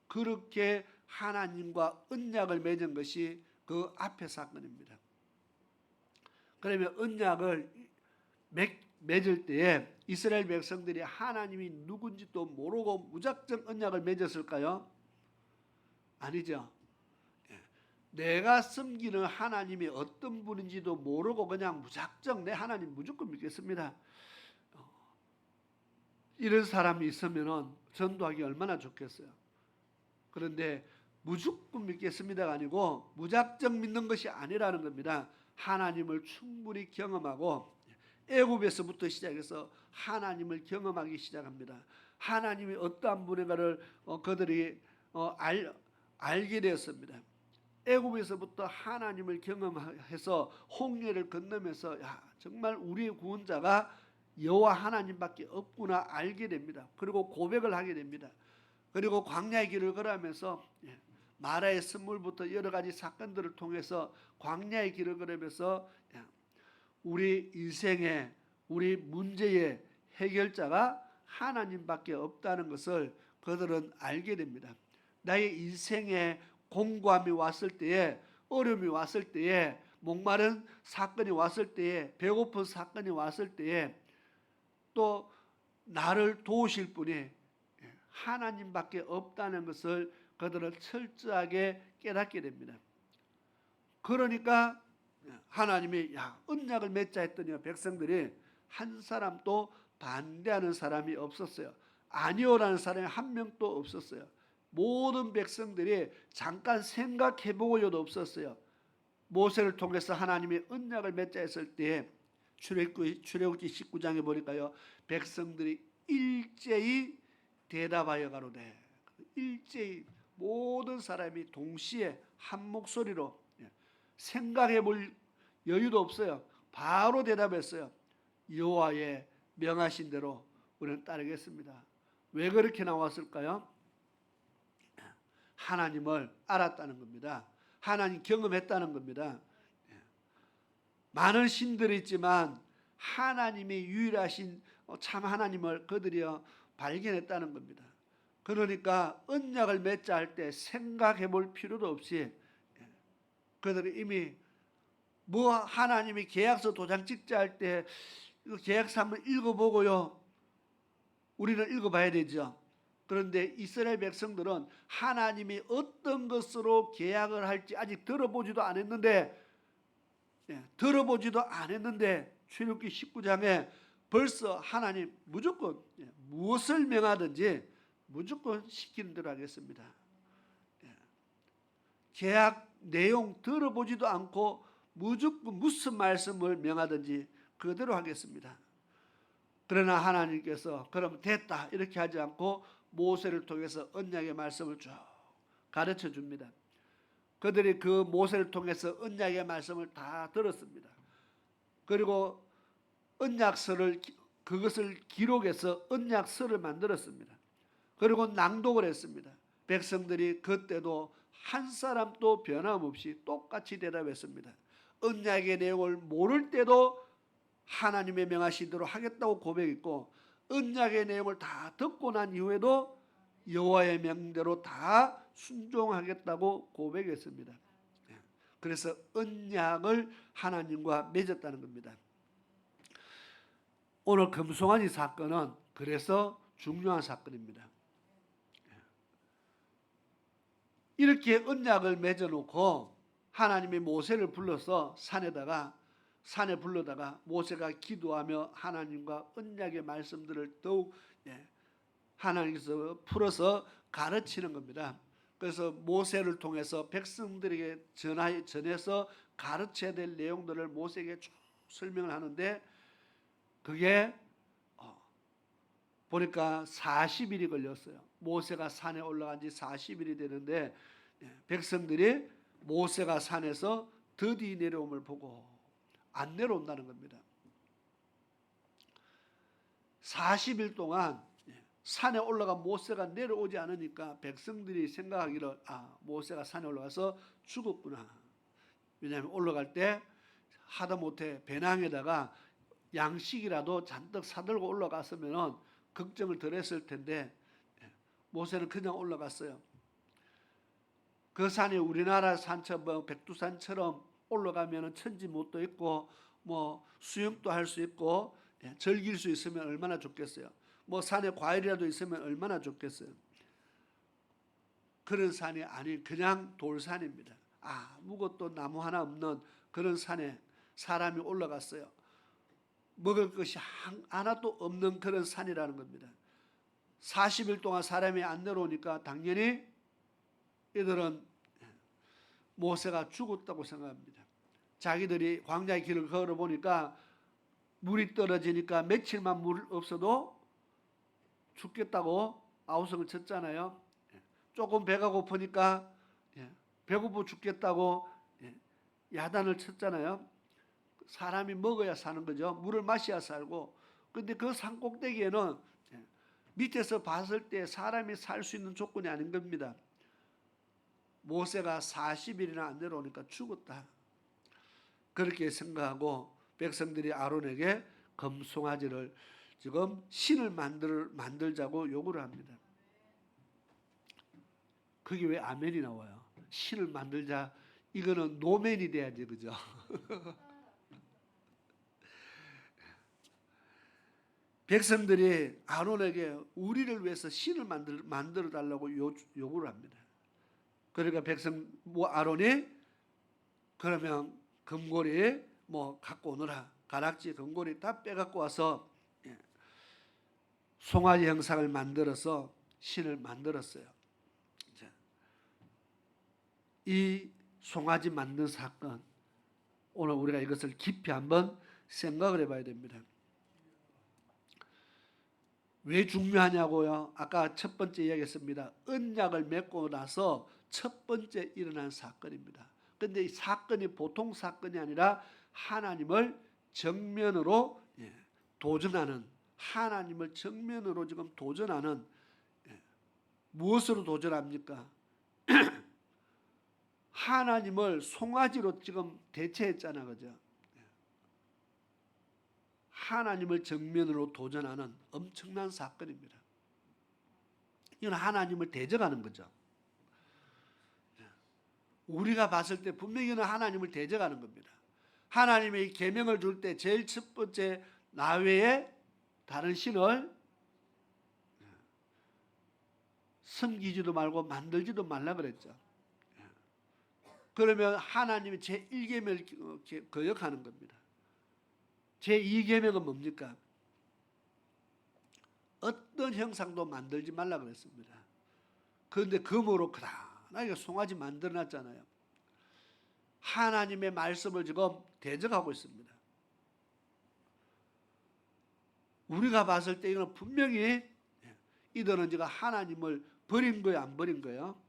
그렇게 하나님과 언약을 맺은 것이 그 앞의 사건입니다. 그러면 언약을 맺을 때에 이스라엘 백성들이 하나님이 누군지도 모르고 무작정 언약을 맺었을까요? 아니죠. 내가 섬기는 하나님이 어떤 분인지도 모르고 그냥 무작정 내 하나님 무조건 믿겠습니다. 이런 사람이 있으면 전도하기 얼마나 좋겠어요. 그런데 무조건 믿겠습니다가 아니고 무작정 믿는 것이 아니라는 겁니다. 하나님을 충분히 경험하고 애굽에서부터 시작해서 하나님을 경험하기 시작합니다. 하나님이 어떠한 분인가를 그들이 알게 되었습니다. 애굽에서부터 하나님을 경험해서 홍해를 건너면서 정말 우리의 구원자가 여호와 하나님밖에 없구나 알게 됩니다. 그리고 고백을 하게 됩니다. 그리고 광야의 길을 걸으면서 마라의 선물부터 여러 가지 사건들을 통해서 광야의 길을 걸으면서 우리 인생의 우리 문제의 해결자가 하나님밖에 없다는 것을 그들은 알게 됩니다. 나의 인생에 공고함이 왔을 때에, 어려움이 왔을 때에, 목마른 사건이 왔을 때에, 배고픈 사건이 왔을 때에 또 나를 도우실 분이 하나님밖에 없다는 것을 그들은 철저하게 깨닫게 됩니다. 그러니까 하나님이 언약을 맺자 했더니 백성들이 한 사람도 반대하는 사람이 없었어요. 아니오라는 사람이 한 명도 없었어요. 모든 백성들이 잠깐 생각해보고도 없었어요. 모세를 통해서 하나님이 언약을 맺자 했을 때 출애굽기 19장에 보니까요, 백성들이 일제히 대답하여 가로되, 일제히 모든 사람이 동시에 한 목소리로 생각해 볼 여유도 없어요. 바로 대답했어요. 여호와의 명하신 대로 우리는 따르겠습니다. 왜 그렇게 나왔을까요? 하나님을 알았다는 겁니다. 하나님 경험했다는 겁니다. 많은 신들이 있지만 하나님이 유일하신 참 하나님을 그들이 발견했다는 겁니다. 그러니까 언약을 맺자 할 때 생각해 볼 필요도 없이 그들이 이미 뭐 하나님이 계약서 도장 찍자 할 때 계약서 한번 읽어보고요. 우리는 읽어봐야 되죠. 그런데 이스라엘 백성들은 하나님이 어떤 것으로 계약을 할지 아직 들어보지도 않았는데 출애굽기 19장에 벌써 하나님 무조건 무엇을 명하든지 무조건 시키는 대로 하겠습니다. 계약 내용 들어보지도 않고 무조건 무슨 말씀을 명하든지 그대로 하겠습니다. 그러나 하나님께서 그럼 됐다 이렇게 하지 않고 모세를 통해서 언약의 말씀을 쭉 가르쳐 줍니다. 그들이 그 모세를 통해서 언약의 말씀을 다 들었습니다. 그리고 언약서를 그것을 기록해서 언약서를 만들었습니다. 그리고 낭독을 했습니다. 백성들이 그때도 한 사람도 변함없이 똑같이 대답했습니다. 언약의 내용을 모를 때도 하나님의 명하신 대로 하겠다고 고백했고 언약의 내용을 다 듣고 난 이후에도 여호와의 명대로 다 순종하겠다고 고백했습니다. 그래서 언약을 하나님과 맺었다는 겁니다. 오늘 금송아지 사건은 그래서 중요한 사건입니다. 이렇게 언약을 맺어놓고 하나님이 모세를 불러서 산에 불러다가 모세가 기도하며 하나님과 언약의 말씀들을 더욱 하나님께서 풀어서 가르치는 겁니다. 그래서 모세를 통해서 백성들에게 전해서 가르쳐야 될 내용들을 모세에게 쭉 설명을 하는데 그게 보니까 40일이 걸렸어요. 모세가 산에 올라간 지 40일이 되는데 백성들이 모세가 산에서 더디 내려옴을 보고 안 내려온다는 겁니다. 40일 동안 산에 올라간 모세가 내려오지 않으니까 백성들이 생각하기를 모세가 산에 올라가서 죽었구나. 왜냐하면 올라갈 때 하다못해 배낭에다가 양식이라도 잔뜩 사들고 올라갔으면 걱정을 덜 했을 텐데 모세는 그냥 올라갔어요. 그 산이 우리나라 산처럼 백두산처럼 올라가면 천지못도 있고 뭐 수영도 할 수 있고 즐길 수 있으면 얼마나 좋겠어요. 뭐 산에 과일이라도 있으면 얼마나 좋겠어요. 그런 산이 아닌 그냥 돌산입니다. 아무것도 나무 하나 없는 그런 산에 사람이 올라갔어요. 먹을 것이 하나도 없는 그런 산이라는 겁니다. 40일 동안 사람이 안 내려오니까 당연히 이들은 모세가 죽었다고 생각합니다. 자기들이 광야의 길을 걸어보니까 물이 떨어지니까 며칠만 물 없어도 죽겠다고 아우성을 쳤잖아요. 조금 배가 고프니까 배고파 죽겠다고 야단을 쳤잖아요. 사람이 먹어야 사는 거죠. 물을 마셔야 살고. 근데 그 산 꼭대기에는 밑에서 봤을 때 사람이 살 수 있는 조건이 아닌 겁니다. 모세가 40일이나 안 내려오니까 죽었다. 그렇게 생각하고 백성들이 아론에게 금송아지를 지금 신을 만들자고 요구를 합니다. 그게 왜 아멘이 나와요? 신을 만들자. 이거는 노맨이 돼야지, 그죠? 백성들이 아론에게 우리를 위해서 신을 만들어 달라고 요구를 합니다. 그러니까 아론이 그러면 금고리 갖고 오너라. 가락지 금고리 다 빼갖고 와서 송아지 형상을 만들어서 신을 만들었어요. 이 송아지 만든 사건, 오늘 우리가 이것을 깊이 한번 생각을 해봐야 됩니다. 왜 중요하냐고요? 아까 첫 번째 이야기했습니다. 언약을 맺고 나서 첫 번째 일어난 사건입니다. 그런데 이 사건이 보통 사건이 아니라 하나님을 정면으로 도전하는, 하나님을 정면으로 지금 도전하는, 무엇으로 도전합니까? 하나님을 송아지로 지금 대체했잖아, 그죠? 하나님을 정면으로 도전하는 엄청난 사건입니다. 이건 하나님을 대적하는 거죠. 우리가 봤을 때 분명히 이건 하나님을 대적하는 겁니다. 하나님의 계명을 줄 때 제일 첫 번째 나 외에 다른 신을 섬기지도 말고 만들지도 말라 그랬죠. 그러면 하나님이 제1계명을 거역하는 겁니다. 제2계명은 뭡니까? 어떤 형상도 만들지 말라 그랬습니다. 그런데 금으로 그다나게 송아지 만들어놨잖아요. 하나님의 말씀을 지금 대적하고 있습니다. 우리가 봤을 때 이건 분명히 이들은 지금 하나님을 버린 거예요, 안 버린 거예요?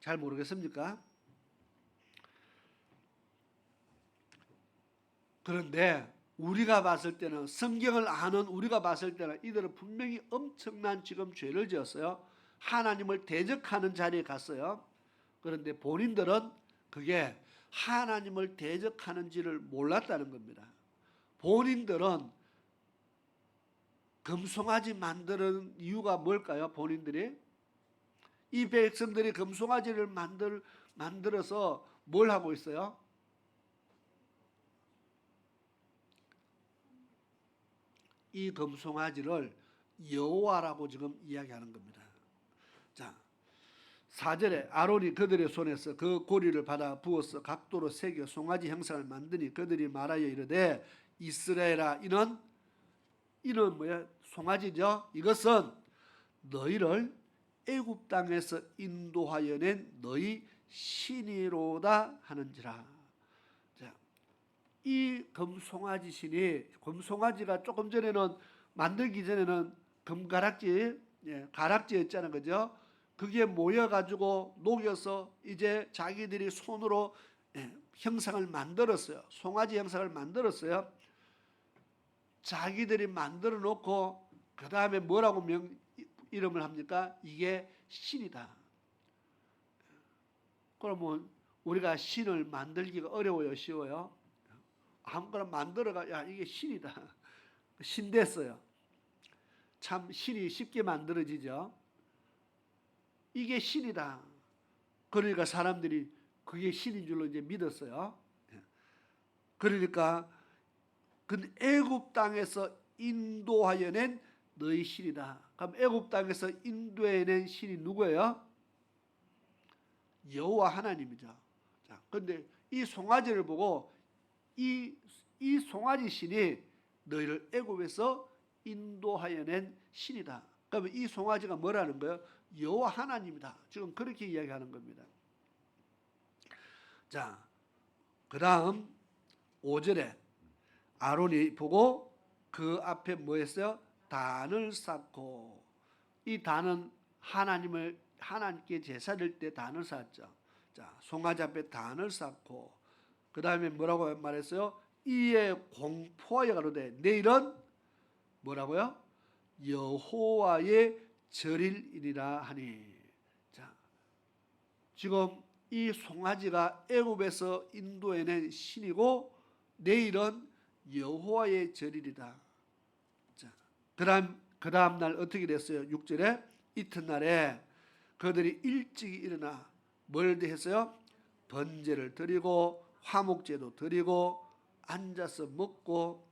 잘 모르겠습니까? 그런데 우리가 봤을 때는, 성경을 아는 우리가 봤을 때는 이들은 분명히 엄청난 지금 죄를 지었어요. 하나님을 대적하는 자리에 갔어요. 그런데 본인들은 그게 하나님을 대적하는지를 몰랐다는 겁니다. 본인들은 금송아지 만드는 이유가 뭘까요? 본인들이 이 백성들이 금송아지를 만들어서 뭘 하고 있어요? 이 금송아지를 여호와라고 지금 이야기하는 겁니다. 자, 4절에 아론이 그들의 손에서 그 고리를 받아 부어서 각도로 새겨 송아지 형상을 만드니 그들이 말하여 이르되 이스라엘아 이는 뭐야? 송아지죠. 이것은 너희를 애굽 땅에서 인도하여 낸 너희 신이로다 하는지라. 자, 이 금송아지 신이, 금송아지가 조금 전에는 만들기 전에는 금가락지, 가락지였잖아요, 그죠? 그게 모여가지고 녹여서 이제 자기들이 손으로 형상을 만들었어요. 송아지 형상을 만들었어요. 자기들이 만들어 놓고 그 다음에 뭐라고 이름을 합니까? 이게 신이다. 그러면 우리가 신을 만들기가 어려워요, 쉬워요? 아무거나 만들어가, 야, 이게 신이다. 신 됐어요. 참 신이 쉽게 만들어지죠. 이게 신이다. 그러니까 사람들이 그게 신인 줄로 이제 믿었어요. 그러니까 그 애굽 땅에서 인도하여 낸 너희 신이다. 그럼 애굽 땅에서 인도해낸 신이 누구예요? 여호와 하나님이죠. 자, 그런데 이 송아지를 보고 이 송아지 신이 너희를 애굽에서 인도하여 낸 신이다. 그러면 이 송아지가 뭐라는 거예요? 여호와 하나님이다. 지금 그렇게 이야기하는 겁니다. 자, 그 다음 5절에 아론이 보고 그 앞에 뭐 했어요? 단을 쌓고, 이 단은 하나님께 제사 드릴 때 단을 쌓았죠. 자, 송아지 앞에 단을 쌓고, 그 다음에 뭐라고 말했어요? 이에 공포하여 가로되 내일은 뭐라고요? 여호와의 절일이니라 하니. 자, 지금 이 송아지가 애굽에서 인도해낸 신이고 내일은 여호와의 절일이다. 자, 그 다음 날 어떻게 됐어요? 6절에 이튿날에 그들이 일찍 일어나 뭘 했어요? 번제를 드리고 화목제도 드리고 앉아서 먹고.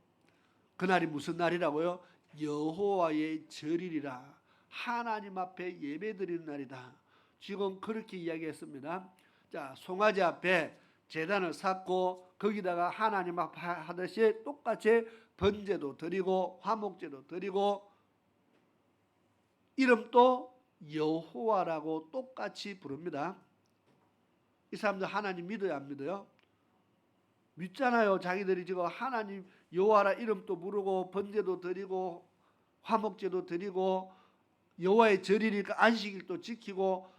그날이 무슨 날이라고요? 여호와의 절일이라. 하나님 앞에 예배드리는 날이다. 지금 그렇게 이야기했습니다. 자, 송아지 앞에 제단을 쌓고 거기다가 하나님 앞에 하듯이 똑같이 번제도 드리고 화목제도 드리고 이름도 여호와라고 똑같이 부릅니다. 이 사람들 하나님 믿어요, 안 믿어요? 믿잖아요. 자기들이 지금 하나님 여호와라 이름도 부르고 번제도 드리고 화목제도 드리고 여호와의 절이니까 안식일도 지키고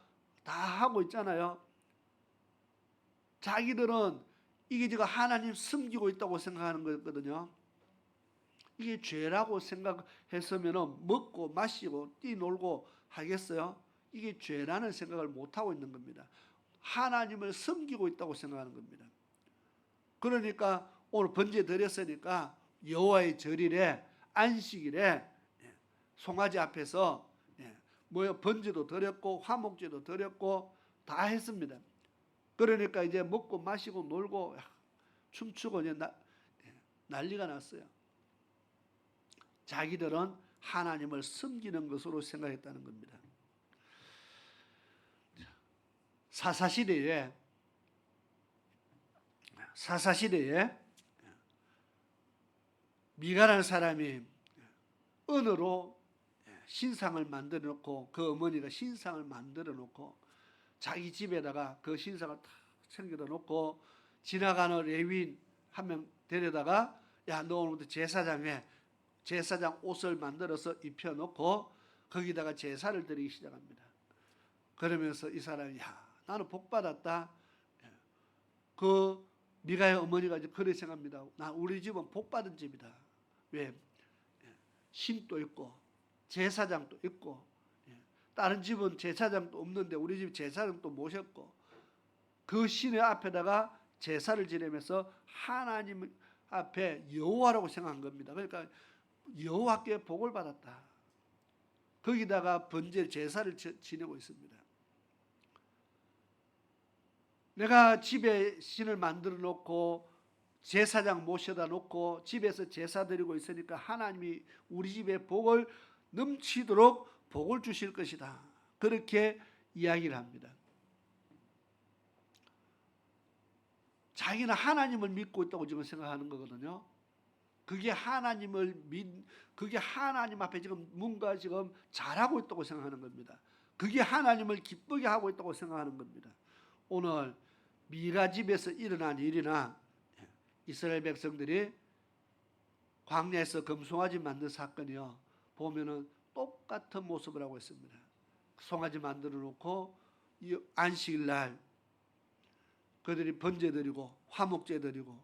다 하고 있잖아요. 자기들은 이게 지금 하나님 섬기고 있다고 생각하는 거거든요. 이게 죄라고 생각했으면 먹고 마시고 뛰놀고 하겠어요? 이게 죄라는 생각을 못하고 있는 겁니다. 하나님을 섬기고 있다고 생각하는 겁니다. 그러니까 오늘 번제 드렸으니까 여호와의 절일에 안식일에 송아지 앞에서 뭐요 번제도 드렸고 화목제도 드렸고 다 했습니다. 그러니까 이제 먹고 마시고 놀고 춤추고 이제 난리가 났어요. 자기들은 하나님을 섬기는 것으로 생각했다는 겁니다. 사사시대에 미가라는 사람이 은으로 신상을 만들어 놓고 그 어머니가 신상을 만들어 놓고 자기 집에다가 그 신상을 탁 챙겨 놓고 지나가는 레위인 한 명 데려다가 야, 너 오늘부터 제사장에 제사장 옷을 만들어서 입혀 놓고 거기다가 제사를 드리기 시작합니다. 그러면서 이 사람이 야, 나는 복 받았다. 그 미가의 어머니가 이제 그렇게 생각합니다. 나 우리 집은 복 받은 집이다. 왜? 신도 있고 제사장도 있고 다른 집은 제사장도 없는데 우리 집 제사장도 모셨고 그 신의 앞에다가 제사를 지내면서 하나님 앞에 여호와라고 생각한 겁니다. 그러니까 여호와께 복을 받았다. 거기다가 번제 제사를 지내고 있습니다. 내가 집에 신을 만들어 놓고 제사장 모셔다 놓고 집에서 제사 드리고 있으니까 하나님이 우리 집에 복을 넘치도록 복을 주실 것이다. 그렇게 이야기를 합니다. 자기는 하나님을 믿고 있다고 지금 생각하는 거거든요. 그게 하나님 앞에 지금 뭔가 지금 잘하고 있다고 생각하는 겁니다. 그게 하나님을 기쁘게 하고 있다고 생각하는 겁니다. 오늘 미가 집에서 일어난 일이나 이스라엘 백성들이 광야에서 금송아지 만든 사건이요, 보면은 똑같은 모습을 하고 있습니다. 송아지 만들어 놓고 안식일 날 그들이 번제 드리고 화목제 드리고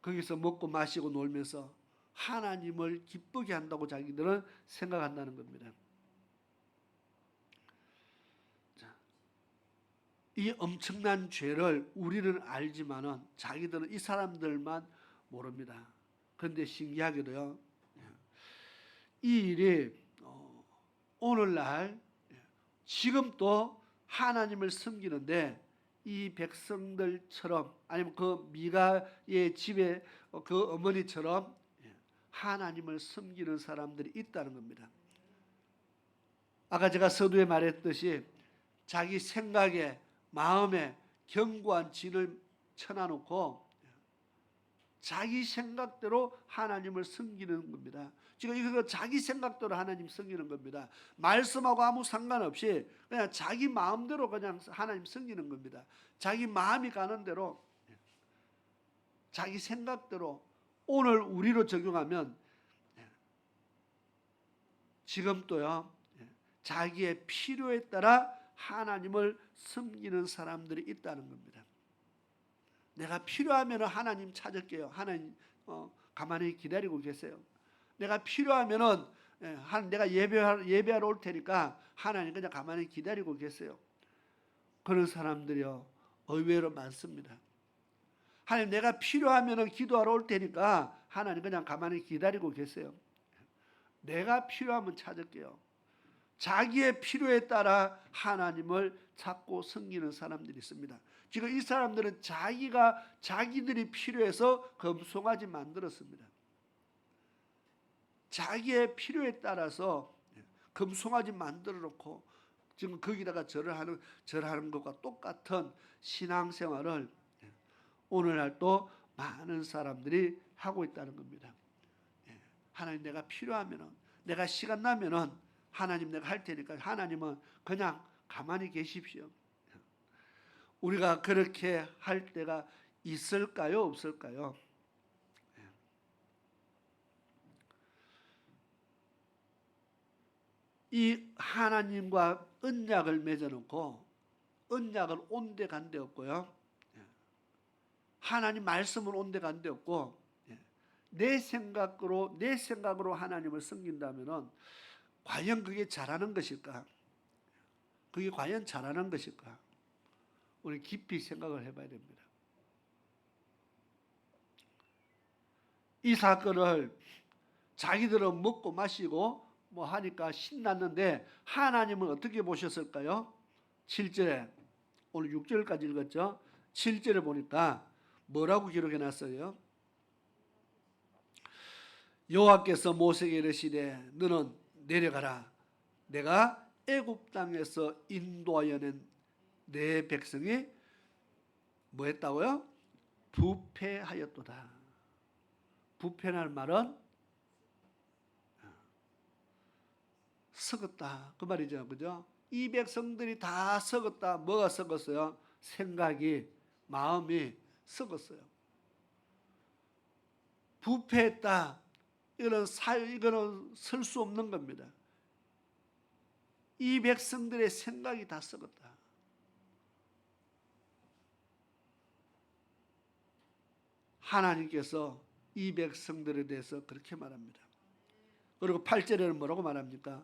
거기서 먹고 마시고 놀면서 하나님을 기쁘게 한다고 자기들은 생각한다는 겁니다. 이 엄청난 죄를 우리는 알지만은 자기들은 이 사람들만 모릅니다. 그런데 신기하게도요, 이 일이 오늘날 지금도 하나님을 섬기는데 이 백성들처럼 아니면 그 미가의 집에 그 어머니처럼 하나님을 섬기는 사람들이 있다는 겁니다. 아까 제가 서두에 말했듯이 자기 생각에 마음에 견고한 진을 쳐놔놓고 자기 생각대로 하나님을 섬기는 겁니다. 지금 이거 자기 생각대로 하나님 섬기는 겁니다. 말씀하고 아무 상관없이 그냥 자기 마음대로 그냥 하나님 섬기는 겁니다. 자기 마음이 가는 대로 자기 생각대로 오늘 우리로 적용하면 지금도요, 자기의 필요에 따라 하나님을 섬기는 사람들이 있다는 겁니다. 내가 필요하면 하나님 찾을게요. 하나님 가만히 기다리고 계세요. 내가 필요하면은 내가 예배하러 올 테니까 하나님 그냥 가만히 기다리고 계세요. 그런 사람들이요, 의외로 많습니다. 하나님 내가 필요하면은 기도하러 올 테니까 하나님 그냥 가만히 기다리고 계세요. 내가 필요하면 찾을게요. 자기의 필요에 따라 하나님을 찾고 섬기는 사람들이 있습니다. 지금 이 사람들은 자기들이 필요해서 금송아지 만들었습니다. 자기의 필요에 따라서 금송아지 만들어 놓고 지금 거기다가 절하는 것과 똑같은 신앙생활을 오늘날 또 많은 사람들이 하고 있다는 겁니다. 하나님 내가 필요하면은, 내가 시간 나면은 하나님 내가 할 테니까 하나님은 그냥 가만히 계십시오. 우리가 그렇게 할 때가 있을까요, 없을까요? 이 하나님과 언약을 맺어놓고 언약을 온데간데 없고요, 하나님 말씀을 온데간데 없고 내 생각으로 하나님을 섬긴다면은 과연 그게 잘하는 것일까? 그게 과연 잘하는 것일까? 우리 깊이 생각을 해봐야 됩니다. 이 사건을 자기들은 먹고 마시고 뭐 하니까 신났는데 하나님은 어떻게 보셨을까요? 7절에 오늘 6절까지 읽었죠. 7절에 보니까 뭐라고 기록해 놨어요? 여호와께서 모세에게 이르시되 너는 내려가라. 내가 애굽 땅에서 인도하여 낸 내 백성이 뭐 했다고요? 부패하였도다. 부패라는 말은 썩었다 그 말이죠. 그죠? 이 백성들이 다 썩었다. 뭐가 썩었어요? 생각이, 마음이 썩었어요. 부패했다. 이거는 설 수 없는 겁니다. 이 백성들의 생각이 다 썩었다. 하나님께서 이 백성들에 대해서 그렇게 말합니다. 그리고 8절에는 뭐라고 말합니까?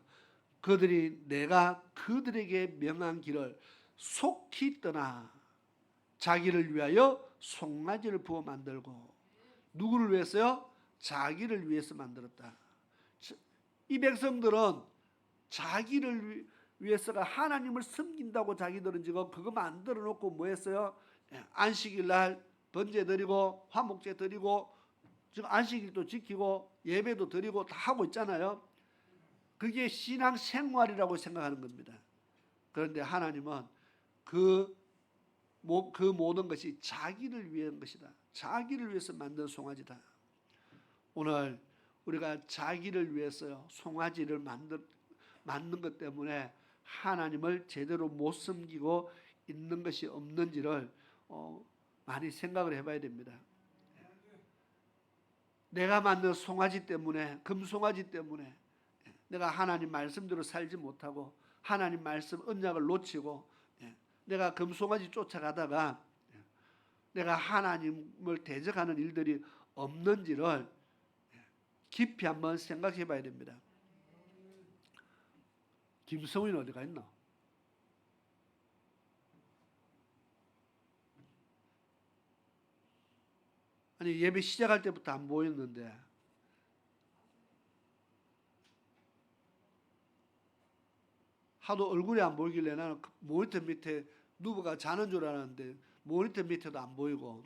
그들이 내가 그들에게 명한 길을 속히 떠나 자기를 위하여 송아지를 부어 만들고. 누구를 위해서요? 자기를 위해서 만들었다. 이 백성들은 자기를 위해서가 하나님을 섬긴다고 자기들은 지금 그거 만들어 놓고 뭐 했어요? 안식일 날 번제 드리고 화목제 드리고 지금 안식일도 지키고 예배도 드리고 다 하고 있잖아요. 그게 신앙 생활이라고 생각하는 겁니다. 그런데 하나님은 그 모든 것이 자기를 위한 것이다. 자기를 위해서 만든 송아지다. 오늘 우리가 자기를 위해서요 송아지를 만든 것 때문에 하나님을 제대로 못 섬기고 있는 것이 없는지를 많이 생각을 해봐야 됩니다. 내가 만든 송아지 때문에, 금송아지 때문에 내가 하나님 말씀대로 살지 못하고 하나님 말씀 언약을 놓치고 내가 금송아지 쫓아가다가 내가 하나님을 대적하는 일들이 없는지를 깊이 한번 생각해 봐야 됩니다. 김성훈이는 어디가 있나? 아니 예배 시작할 때부터 안 보였는데 하도 얼굴이 안 보이길래 나는 모니터 밑에 누구가 자는 줄 알았는데 모니터 밑에도 안 보이고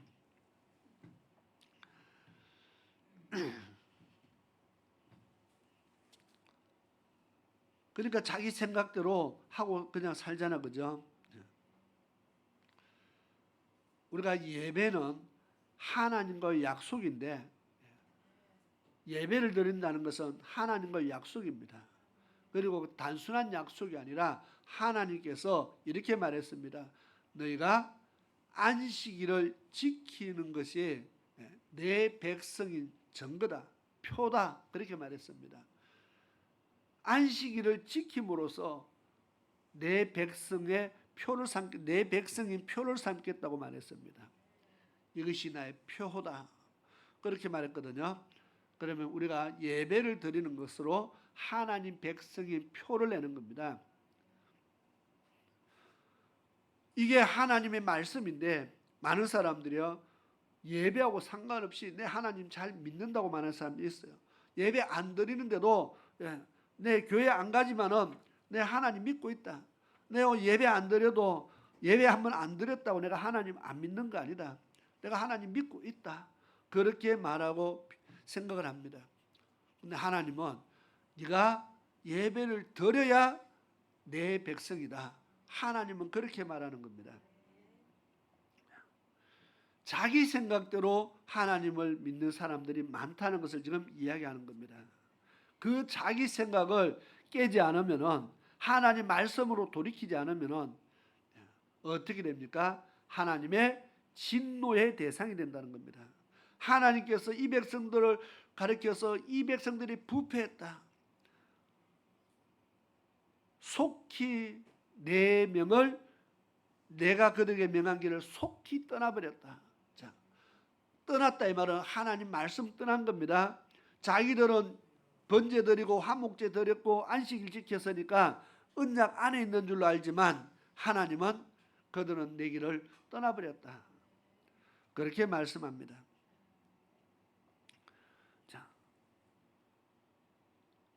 그러니까 자기 생각대로 하고 그냥 살잖아. 그죠? 우리가 예배는 하나님과의 약속인데 예배를 드린다는 것은 하나님과의 약속입니다. 그리고 단순한 약속이 아니라 하나님께서 이렇게 말했습니다. 너희가 안식일을 지키는 것이 내 백성인 증거다, 표다 그렇게 말했습니다. 안식일을 지킴으로써 내 백성의 내 백성인 표를 삼겠다고 말했습니다. 이것이 나의 표다 그렇게 말했거든요. 그러면 우리가 예배를 드리는 것으로 하나님 백성인 표를 내는 겁니다. 이게 하나님의 말씀인데 많은 사람들이요 예배하고 상관없이 내 하나님 잘 믿는다고 말하는 사람들이 있어요. 예배 안 드리는데도 내 교회 안 가지만은 내 하나님 믿고 있다. 내가 예배 안 드려도 예배 한번 안 드렸다고 내가 하나님 안 믿는 거 아니다. 내가 하나님 믿고 있다. 그렇게 말하고 생각을 합니다. 근데 하나님은 네가 예배를 드려야 내 백성이다. 하나님은 그렇게 말하는 겁니다. 자기 생각대로 하나님을 믿는 사람들이 많다는 것을 지금 이야기하는 겁니다. 그 자기 생각을 깨지 않으면은 하나님 말씀으로 돌이키지 않으면은 어떻게 됩니까? 하나님의 진노의 대상이 된다는 겁니다. 하나님께서 이 백성들을 가리켜서 이 백성들이 부패했다. 속히 내 명을 내가 그들에게 명한 길을 속히 떠나버렸다. 자, 떠났다 이 말은 하나님 말씀 떠난 겁니다. 자기들은 번제 드리고 화목제 드렸고 안식일 지켰으니까 언약 안에 있는 줄로 알지만 하나님은 그들은 내 길을 떠나버렸다. 그렇게 말씀합니다. 자,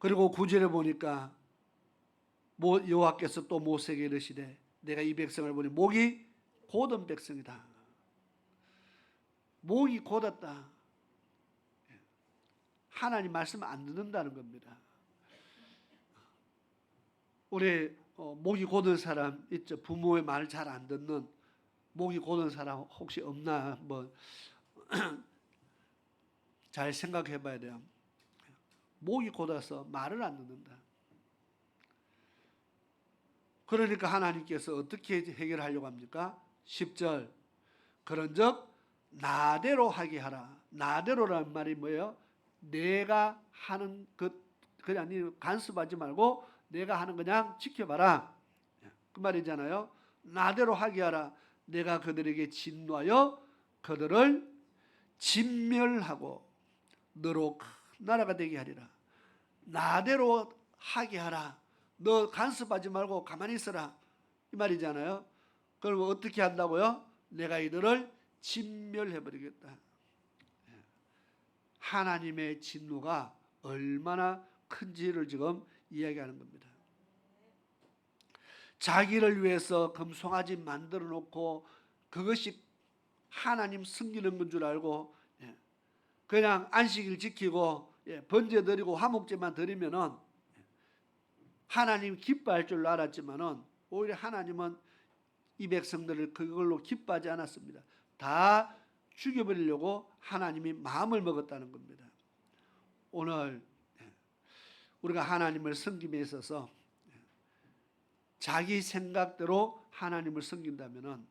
그리고 9절에 보니까 여호와께서 또 모세에게 이르시되 내가 이 백성을 보니 목이 곧은 백성이다. 목이 곧았다. 하나님 말씀 안 듣는다는 겁니다. 우리 목이 곧은 사람 있죠? 부모의 말 잘 안 듣는 목이 곧은 사람 혹시 없나 한번 잘 생각해 봐야 돼요. 목이 곧아서 말을 안 듣는다. 그러니까 하나님께서 어떻게 해결하려고 합니까? 10절 그런즉 나대로 하게 하라. 나대로라는 말이 뭐예요? 내가 하는 그냥 간섭하지 말고 내가 하는 그냥 지켜봐라. 그 말이잖아요. 나대로 하게 하라. 내가 그들에게 진노하여 그들을 진멸하고 너로 큰 나라가 되게 하리라. 나대로 하게 하라. 너 간섭하지 말고 가만히 있어라. 이 말이잖아요. 그럼 어떻게 한다고요? 내가 이들을 진멸해버리겠다. 하나님의 진노가 얼마나 큰지를 지금 이야기하는 겁니다. 자기를 위해서 금송아지 만들어 놓고 그것이 하나님 섬기는 건 줄 알고 그냥 안식일 지키고 번제 드리고 화목제만 드리면은 하나님 기뻐할 줄 알았지만은 오히려 하나님은 이 백성들을 그걸로 기뻐하지 않았습니다. 다 죽여버리려고 하나님이 마음을 먹었다는 겁니다. 오늘 우리가 하나님을 섬김에 있어서 자기 생각대로 하나님을 섬긴다면은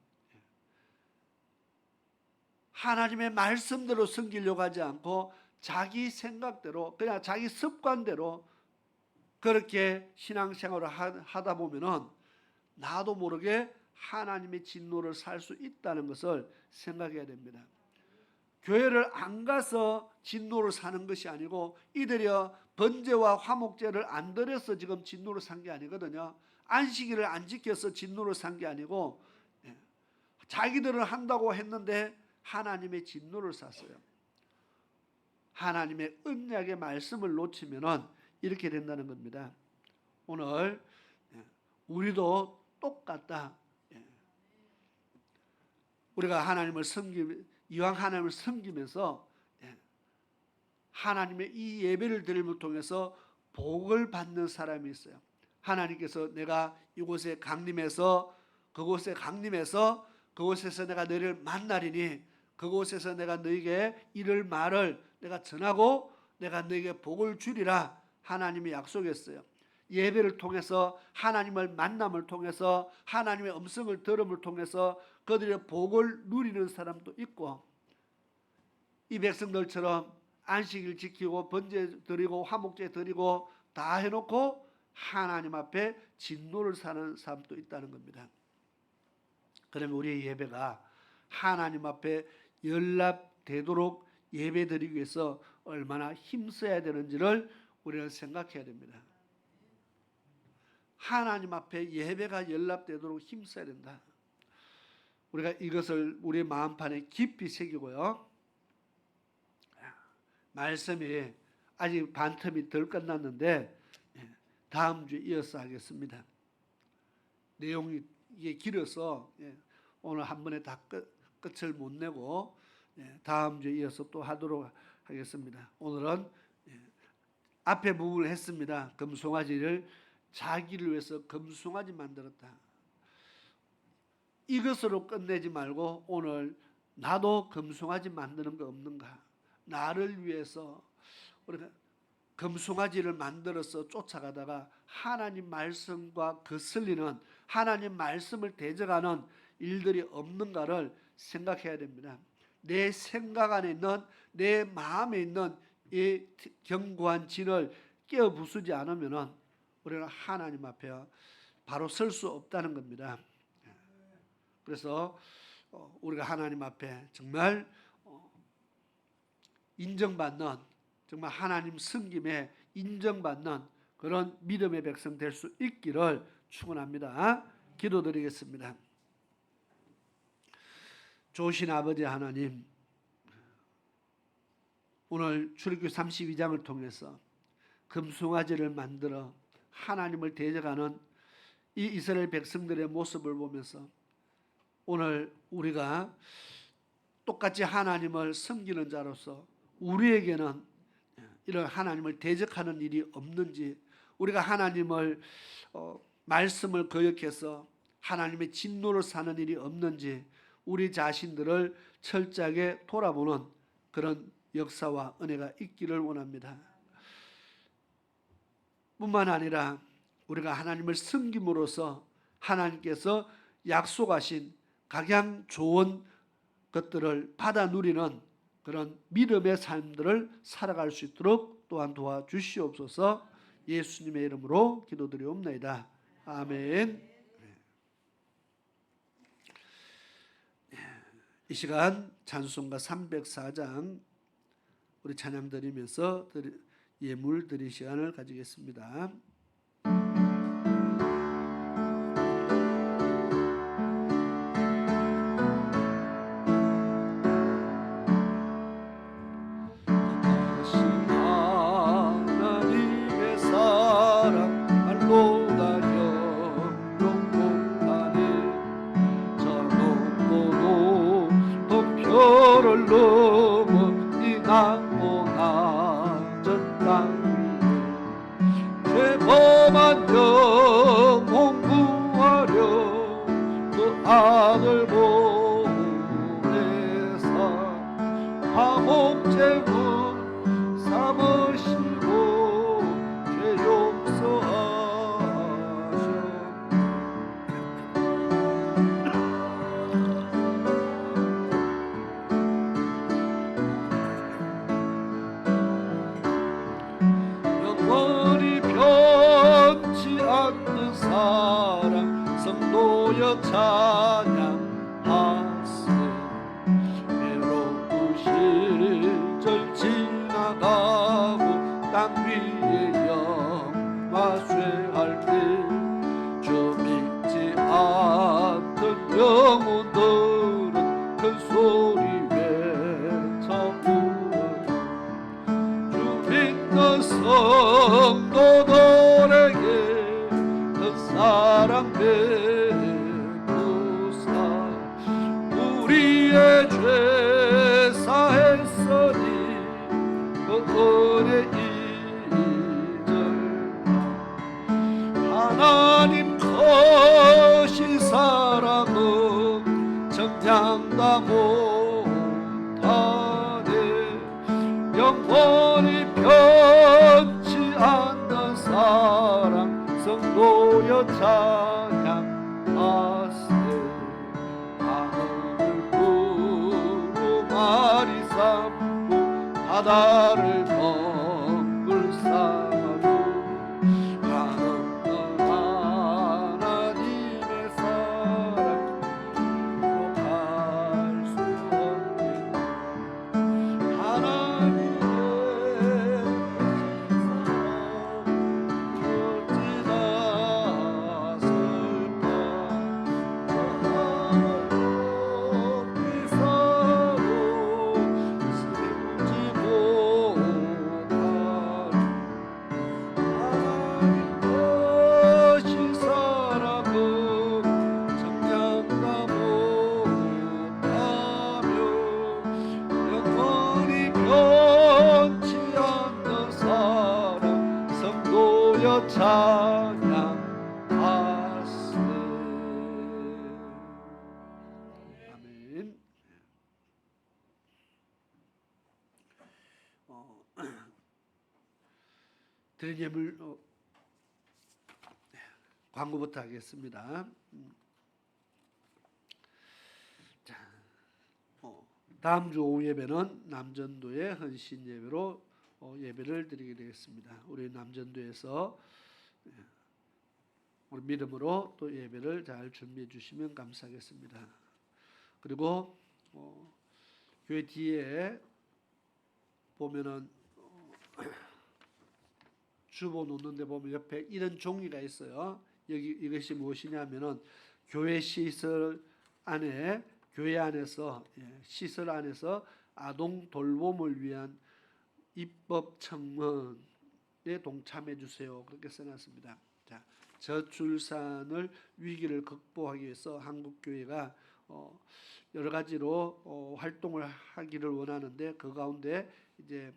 하나님의 말씀대로 섬기려고 하지 않고 자기 생각대로 그냥 자기 습관대로 그렇게 신앙생활을 하다 보면은 나도 모르게 하나님의 진노를 살 수 있다는 것을 생각해야 됩니다. 교회를 안 가서 진노를 사는 것이 아니고 이들이여 번제와 화목제를 안 드려서 지금 진노를 산 게 아니거든요. 안식일을 안 지켜서 진노를 산 게 아니고 자기들은 한다고 했는데 하나님의 진노를 샀어요. 하나님의 언약의 말씀을 놓치면은 이렇게 된다는 겁니다. 오늘 우리도 똑같다. 우리가 이왕 하나님을 섬기면서 하나님의 이 예배를 드림을 통해서 복을 받는 사람이 있어요. 하나님께서 내가 이곳에 강림해서 그곳에서 내가 너희를 만나리니 그곳에서 내가 너희에게 이를 말을 내가 전하고 내가 너희에게 복을 주리라 하나님이 약속했어요. 예배를 통해서 하나님을 만남을 통해서 하나님의 음성을 들음을 통해서 그들의 복을 누리는 사람도 있고 이 백성들처럼 안식일 지키고 번제 드리고 화목제 드리고 다 해놓고 하나님 앞에 진노를 사는 사람도 있다는 겁니다. 그러면 우리의 예배가 하나님 앞에 연락되도록 예배 드리기 위해서 얼마나 힘써야 되는지를 우리는 생각해야 됩니다. 하나님 앞에 예배가 연락되도록 힘써야 된다. 우리가 이것을 우리 마음판에 깊이 새기고요. 말씀이 아직 반틈이 덜 끝났는데 다음 주에 이어서 하겠습니다. 내용이 이게 길어서 오늘 한 번에 다 끝을 못 내고 다음 주에 이어서 또 하도록 하겠습니다. 오늘은 앞에 부분을 했습니다. 금송아지를 자기를 위해서 금송아지 만들었다. 이것으로 끝내지 말고 오늘 나도 금송아지 만드는 거 없는가? 나를 위해서 우리가 금송아지를 만들어서 쫓아가다가 하나님 말씀과 거슬리는 하나님 말씀을 대적하는 일들이 없는가를 생각해야 됩니다. 내 생각 안에 있는 내 마음에 있는 이 견고한 진을 깨어 부수지 않으면 우리는 하나님 앞에 바로 설 수 없다는 겁니다. 그래서 우리가 하나님 앞에 정말 인정받는 정말 하나님 섬김에 인정받는 그런 믿음의 백성 될 수 있기를 축원합니다. 기도드리겠습니다. 좋으신 아버지 하나님, 오늘 출애굽기 32장을 통해서 금송아지를 만들어 하나님을 대적하는 이 이스라엘 백성들의 모습을 보면서 오늘 우리가 똑같이 하나님을 섬기는 자로서 우리에게는 이런 하나님을 대적하는 일이 없는지, 우리가 하나님을 말씀을 거역해서 하나님의 진노를 사는 일이 없는지 우리 자신들을 철저하게 돌아보는 그런 역사와 은혜가 있기를 원합니다. 뿐만 아니라 우리가 하나님을 섬김으로써 하나님께서 약속하신 각양 좋은 것들을 받아 누리는 그런 믿음의 삶들을 살아갈 수 있도록 또한 도와주시옵소서. 예수님의 이름으로 기도드리옵나이다. 아멘. 이 시간 찬송가 304장 우리 찬양 드리면서 예물 드릴 시간을 가지겠습니다. 하나님 거신 사랑은 정량다 못하네. 영원히 변치 않는 사랑 성도여 찬양하세. 하늘을 구름아리 삼고 바다를 먹을 삼아도 한없는 하나님의 사랑 기록할 수 없는 하나님의 어찌나 슬퍼 저 하늘 높이 서도 세우지 못하리. 하나님 것이 사람은 정량다 못하며 영원히 변치 않는 사랑 성도여 찬양하세. 아멘. 드린 예물 광고부터 하겠습니다. 자, 다음 주 오후 예배는 남전도의 헌신 예배로 예배를 드리게 되겠습니다. 우리 남전도에서 우리 믿음으로 또 예배를 잘 준비해 주시면 감사하겠습니다. 그리고 교회 뒤에 보면은 주보 놓는데 보면 옆에 이런 종이가 있어요. 여기 이것이 무엇이냐면은 교회 시설 안에 교회 안에서 시설 안에서 아동 돌봄을 위한 입법 청문 동참해 주세요. 그렇게 써놨습니다. 자, 저출산을 위기를 극복하기 위해서 한국교회가 여러 가지로 활동을 하기를 원하는데 그 가운데 이제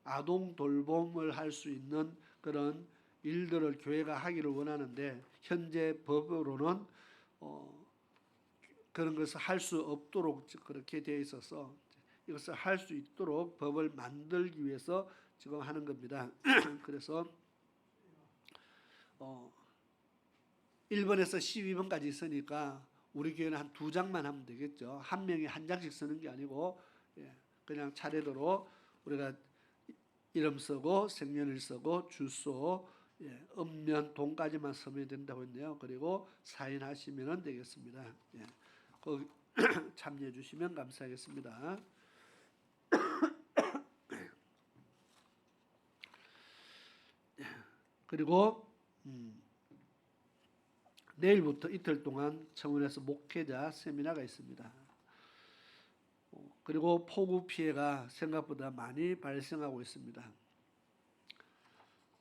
아동 돌봄을 할 수 있는 그런 일들을 교회가 하기를 원하는데 현재 법으로는 그런 것을 할 수 없도록 그렇게 되어 있어서 이것을 할 수 있도록 법을 만들기 위해서 지금 하는 겁니다. 그래서 1번에서 12번까지 있으니까 우리 교회는 한 2장만 하면 되겠죠. 한 명이 한 장씩 쓰는 게 아니고 그냥 차례대로 우리가 이름 쓰고 생년일 쓰고 주소, 읍면, 동까지만 쓰면 된다고 했네요. 그리고 사인하시면 되겠습니다. 거기 참여해 주시면 감사하겠습니다. 그리고 내일부터 이틀 동안 청원에서 목회자 세미나가 있습니다. 그리고 폭우 피해가 생각보다 많이 발생하고 있습니다.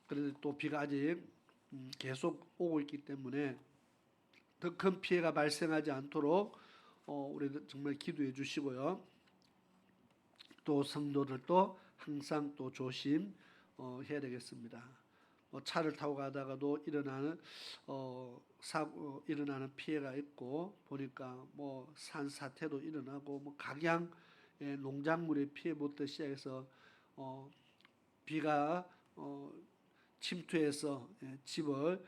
그런데 또 비가 아직 계속 오고 있기 때문에 더 큰 피해가 발생하지 않도록 우리 정말 기도해 주시고요. 또 성도들도 항상 또 조심해야 되겠습니다. 차를 타고 가다가도 일어나는 피해가 있고 보니까 산사태도 일어나고 각양 농작물의 피해부터 시작해서 비가 침투해서 집을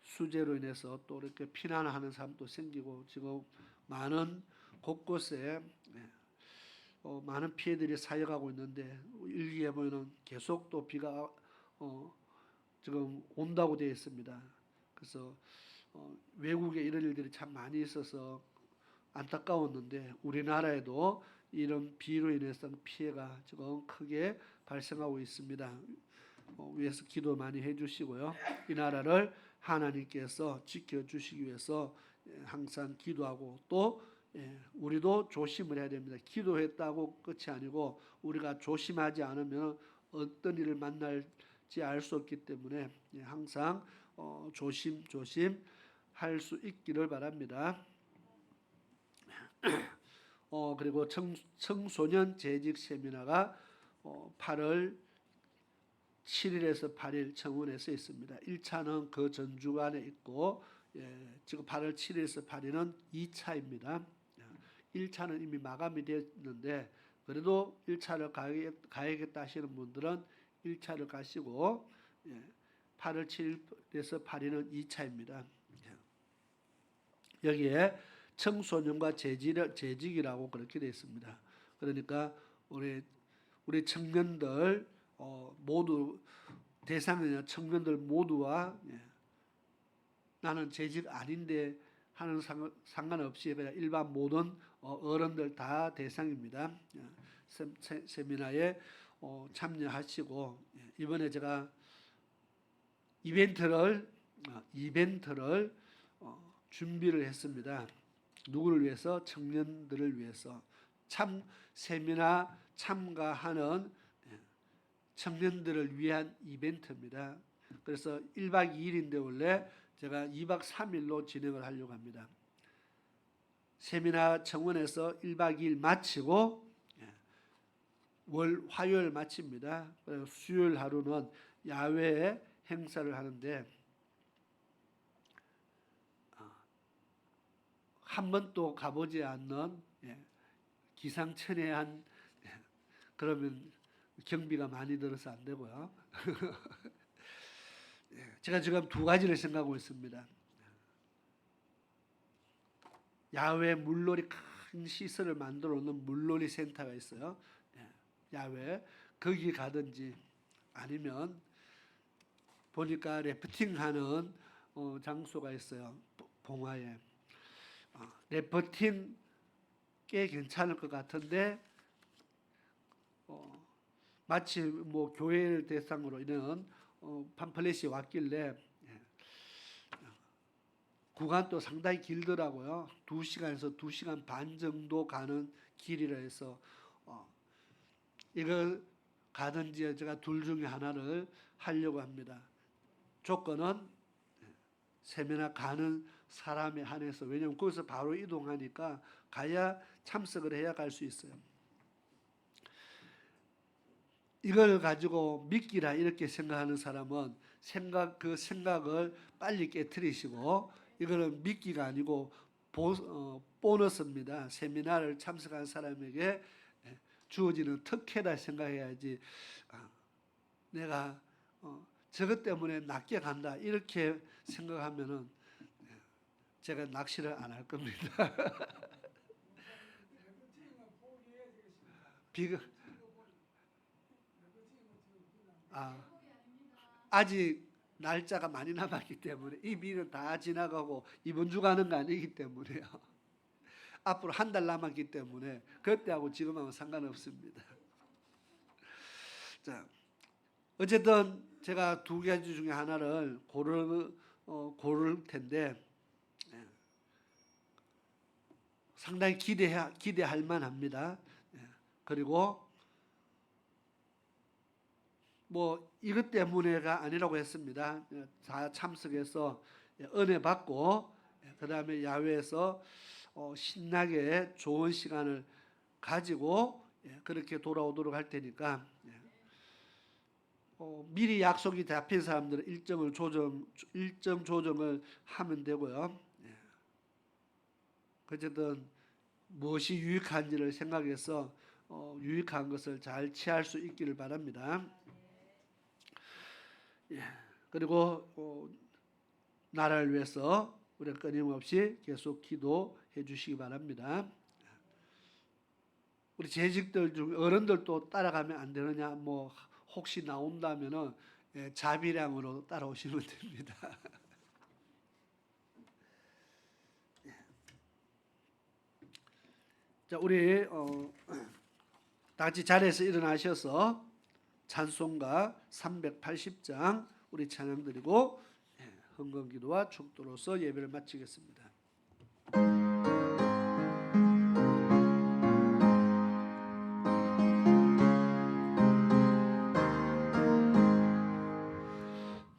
수재로 인해서 또 이렇게 피난하는 사람도 생기고 지금 많은 곳곳에 많은 피해들이 쌓여가고 있는데 일기에 보면은 계속 또 비가 지금 온다고 되어 있습니다. 그래서 외국에 이런 일들이 참 많이 있어서 안타까웠는데 우리나라에도 이런 비로 인해서 피해가 지금 크게 발생하고 있습니다. 위에서 기도 많이 해주시고요. 이 나라를 하나님께서 지켜주시기 위해서 항상 기도하고 또 우리도 조심을 해야 됩니다. 기도했다고 끝이 아니고 우리가 조심하지 않으면 어떤 일을 만날지 알 수 없기 때문에 항상 조심 할 수 있기를 바랍니다. 그리고 청소년 재직 세미나가 8월 7일에서 8일 청원에서 있습니다. 1차는 그 전주간에 있고 지금 8월 7일에서 8일은 2차입니다. 1차는 이미 마감이 됐는데 그래도 1차를 가야겠다 하시는 분들은 1차를 가시고 8월 7일에서 8일은 2차입니다. 여기에 청소년과 재직이라고 그렇게 되어 있습니다. 그러니까 우리 청년들 모두 대상이냐 청년들 모두와 나는 재직 아닌데 하는 상관없이 그냥 일반 모든 어른들 다 대상입니다. 세미나에 참여하시고 이번에 제가 이벤트를 준비를 했습니다. 누구를 위해서? 청년들을 위해서. 세미나 참가하는 청년들을 위한 이벤트입니다. 그래서 1박 2일인데 원래 제가 2박 3일로 진행을 하려고 합니다. 세미나 청원에서 1박 2일 마치고 화요일 마칩니다. 수요일 하루는 야외 행사를 하는데 한 번도 가보지 않는 기상천외한 그러면 경비가 많이 들어서 안 되고요. 제가 지금 2가지를 생각하고 있습니다. 야외 물놀이 큰 시설을 만들어 놓는 물놀이 센터가 있어요. 야외 거기 가든지 아니면 보니까 래프팅하는 장소가 있어요. 봉화에. 래프팅 꽤 괜찮을 것 같은데 마치 교회를 대상으로 이런 팜플렛이 왔길래 구간도 상당히 길더라고요. 2시간에서 2시간 반 정도 가는 길이라 해서 이거 가든지 제가 둘 중에 하나를 하려고 합니다. 조건은 세미나 가는 사람에 한해서, 왜냐하면 거기서 바로 이동하니까 가야 참석을 해야 갈 수 있어요. 이걸 가지고 믿기라 이렇게 생각하는 사람은 그 생각을 빨리 깨트리시고, 이거는 믿기가 아니고 보너스입니다. 세미나를 참석한 사람에게 주어지는 특혜다 생각해야지, 내가 저것 때문에 낚여 간다 이렇게 생각하면은 제가 낚시를 안 할 겁니다. 아직 날짜가 많이 남았기 때문에, 이 비는 다 지나가고 이번 주 가는 거 아니기 때문에요. 앞으로 한 달 남았기 때문에 그때하고 지금하고 상관없습니다. 자, 어쨌든 제가 두 가지 중에 하나를 고를 텐데, 상당히 기대할 만합니다. 그리고 뭐 이것 때문에가 아니라고 했습니다. 다 참석해서 은혜 받고, 그 다음에 야외에서 신나게 좋은 시간을 가지고 그렇게 돌아오도록 할 테니까, 미리 약속이 잡힌 사람들은 일정 조정을 하면 되고요. 어쨌든 무엇이 유익한지를 생각해서 유익한 것을 잘 취할 수 있기를 바랍니다. 그리고 나라를 위해서 우리가 끊임없이 계속 기도해 주시기 바랍니다. 우리 재직들 중 어른들도 따라가면 안 되느냐, 뭐 혹시 나온다면은 자비량으로 따라오시면 됩니다. 자, 우리 다 같이 자리에서 일어나셔서 찬송가 380장 우리 찬양 드리고 헌금기도와 축도로서 예배를 마치겠습니다.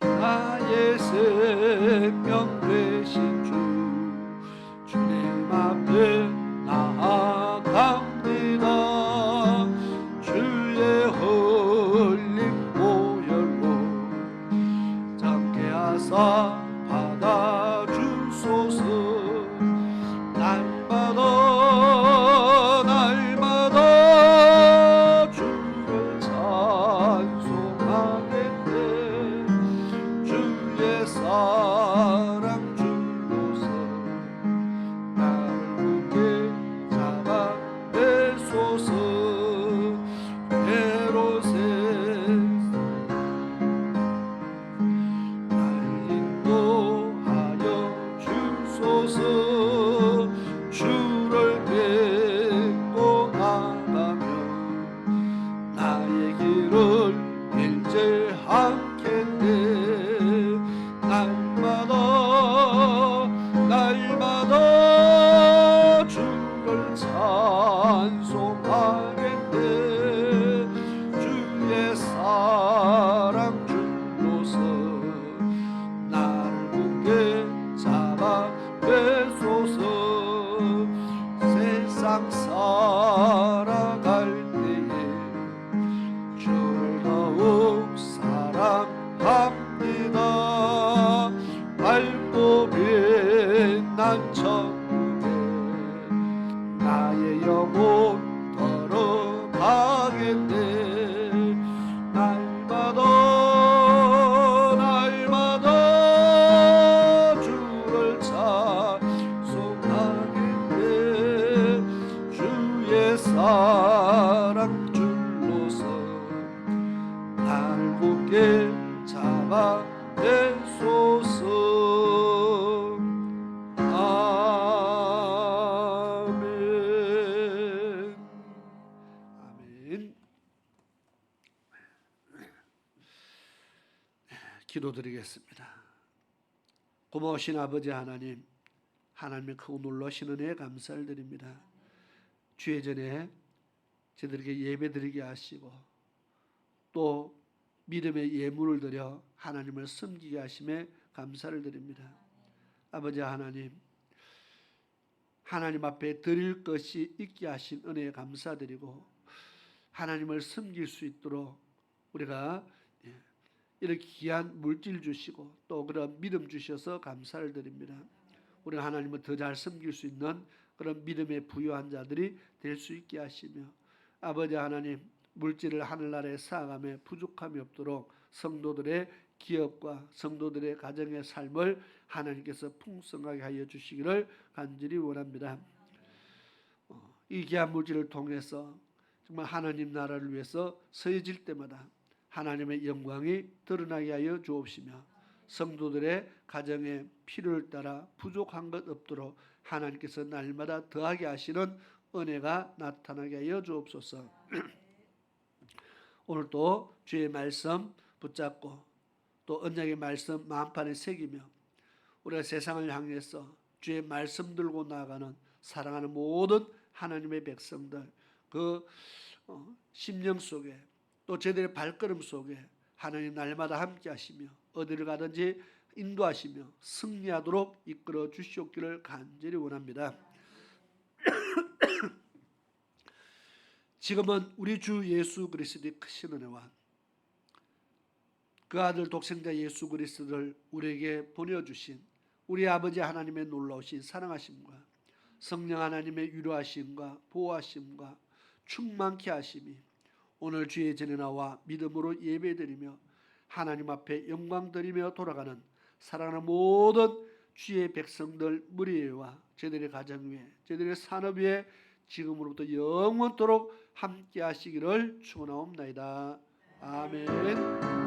나의 생명 되신 주, 주님 앞에 나아갑니다. 주의 흘린 보혈로 잠게 하사 받아주소서. 날마다 주를 찬송하겠네. 주의 사랑 줄로서 나를 굳게 잡아내소서. 괴로운 날 인도하여 주소서. 주를 뵙고 나가며 나의 길을 잃지 않겠네. 날마다 주를 찬송하겠네. 주의 사랑 줄로서 나를 굳게 잡아내소서. 세상 살아갈 때에 주를 더욱 사랑합니다. 밝고 빛난 천국에 나의 영혼 걸어가겠네. 날마다 주를 찬송하겠네. 주의 사랑 줄로서 나를 굳게 잡아내소서. 아멘. 아멘. 기도드리겠습니다. 고마우신 아버지 하나님, 하나님의 크고 놀라신 은혜에 감사를 드립니다. 주의 전에 저들에게 예배드리게 하시고 또 믿음의 예물을 드려 하나님을 섬기게 하심에 감사를 드립니다. 아버지 하나님, 하나님 앞에 드릴 것이 있게 하신 은혜에 감사드리고 하나님을 섬길 수 있도록 우리가 이렇게 귀한 물질 주시고 또 그런 믿음 주셔서 감사를 드립니다. 우리가 하나님을 더 잘 섬길 수 있는 그런 믿음에 부유한 자들이 될 수 있게 하시며 아버지 하나님, 물질을 하늘나라에 쌓아가며 부족함이 없도록 성도들의 기업과 성도들의 가정의 삶을 하나님께서 풍성하게 하여 주시기를 간절히 원합니다. 이 귀한 물질을 통해서 정말 하나님 나라를 위해서 서해질 때마다 하나님의 영광이 드러나게 하여 주옵시며 성도들의 가정의 필요를 따라 부족한 것 없도록 하나님께서 날마다 더하게 하시는 은혜가 나타나게 하여 주옵소서. 오늘도 주의 말씀 붙잡고 또 언약의 말씀 마음판에 새기며 우리가 세상을 향해서 주의 말씀 들고 나아가는 사랑하는 모든 하나님의 백성들 그 심령 속에 또 저들의 발걸음 속에 하나님 날마다 함께 하시며 어디를 가든지 인도하시며 승리하도록 이끌어 주시옵기를 간절히 원합니다. 지금은 우리 주 예수 그리스도의 크신 은혜와 그 아들 독생자 예수 그리스도를 우리에게 보내주신 우리 아버지 하나님의 놀라우신 사랑하심과 성령 하나님의 위로하심과 보호하심과 충만케 하심이 오늘 주의 전에 나와 믿음으로 예배드리며 하나님 앞에 영광 드리며 돌아가는 사랑하는 모든 주의 백성들 무리와 저들의 가정 위에 저들의 산업 위에 지금으로부터 영원토록 함께 하시기를 축원하옵나이다. 아멘.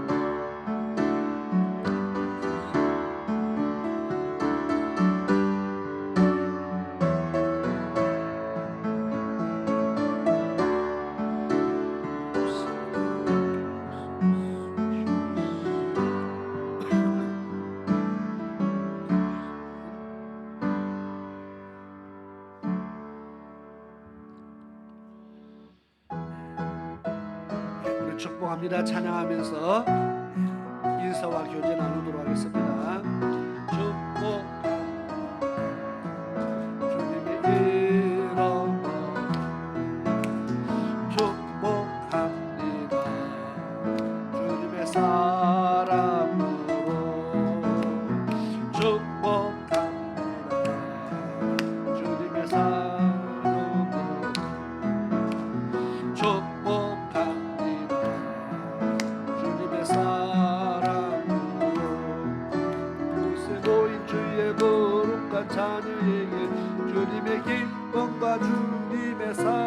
축복합니다. 찬양하면서 인사와 교제 나누도록 하겠습니다. 주님의 이름으로 축복합니다. 주님의 사랑으로 축복합니다. 주님의 사랑으로 축복합니다. 자녀에게 주님의 기쁨과 주님의 사랑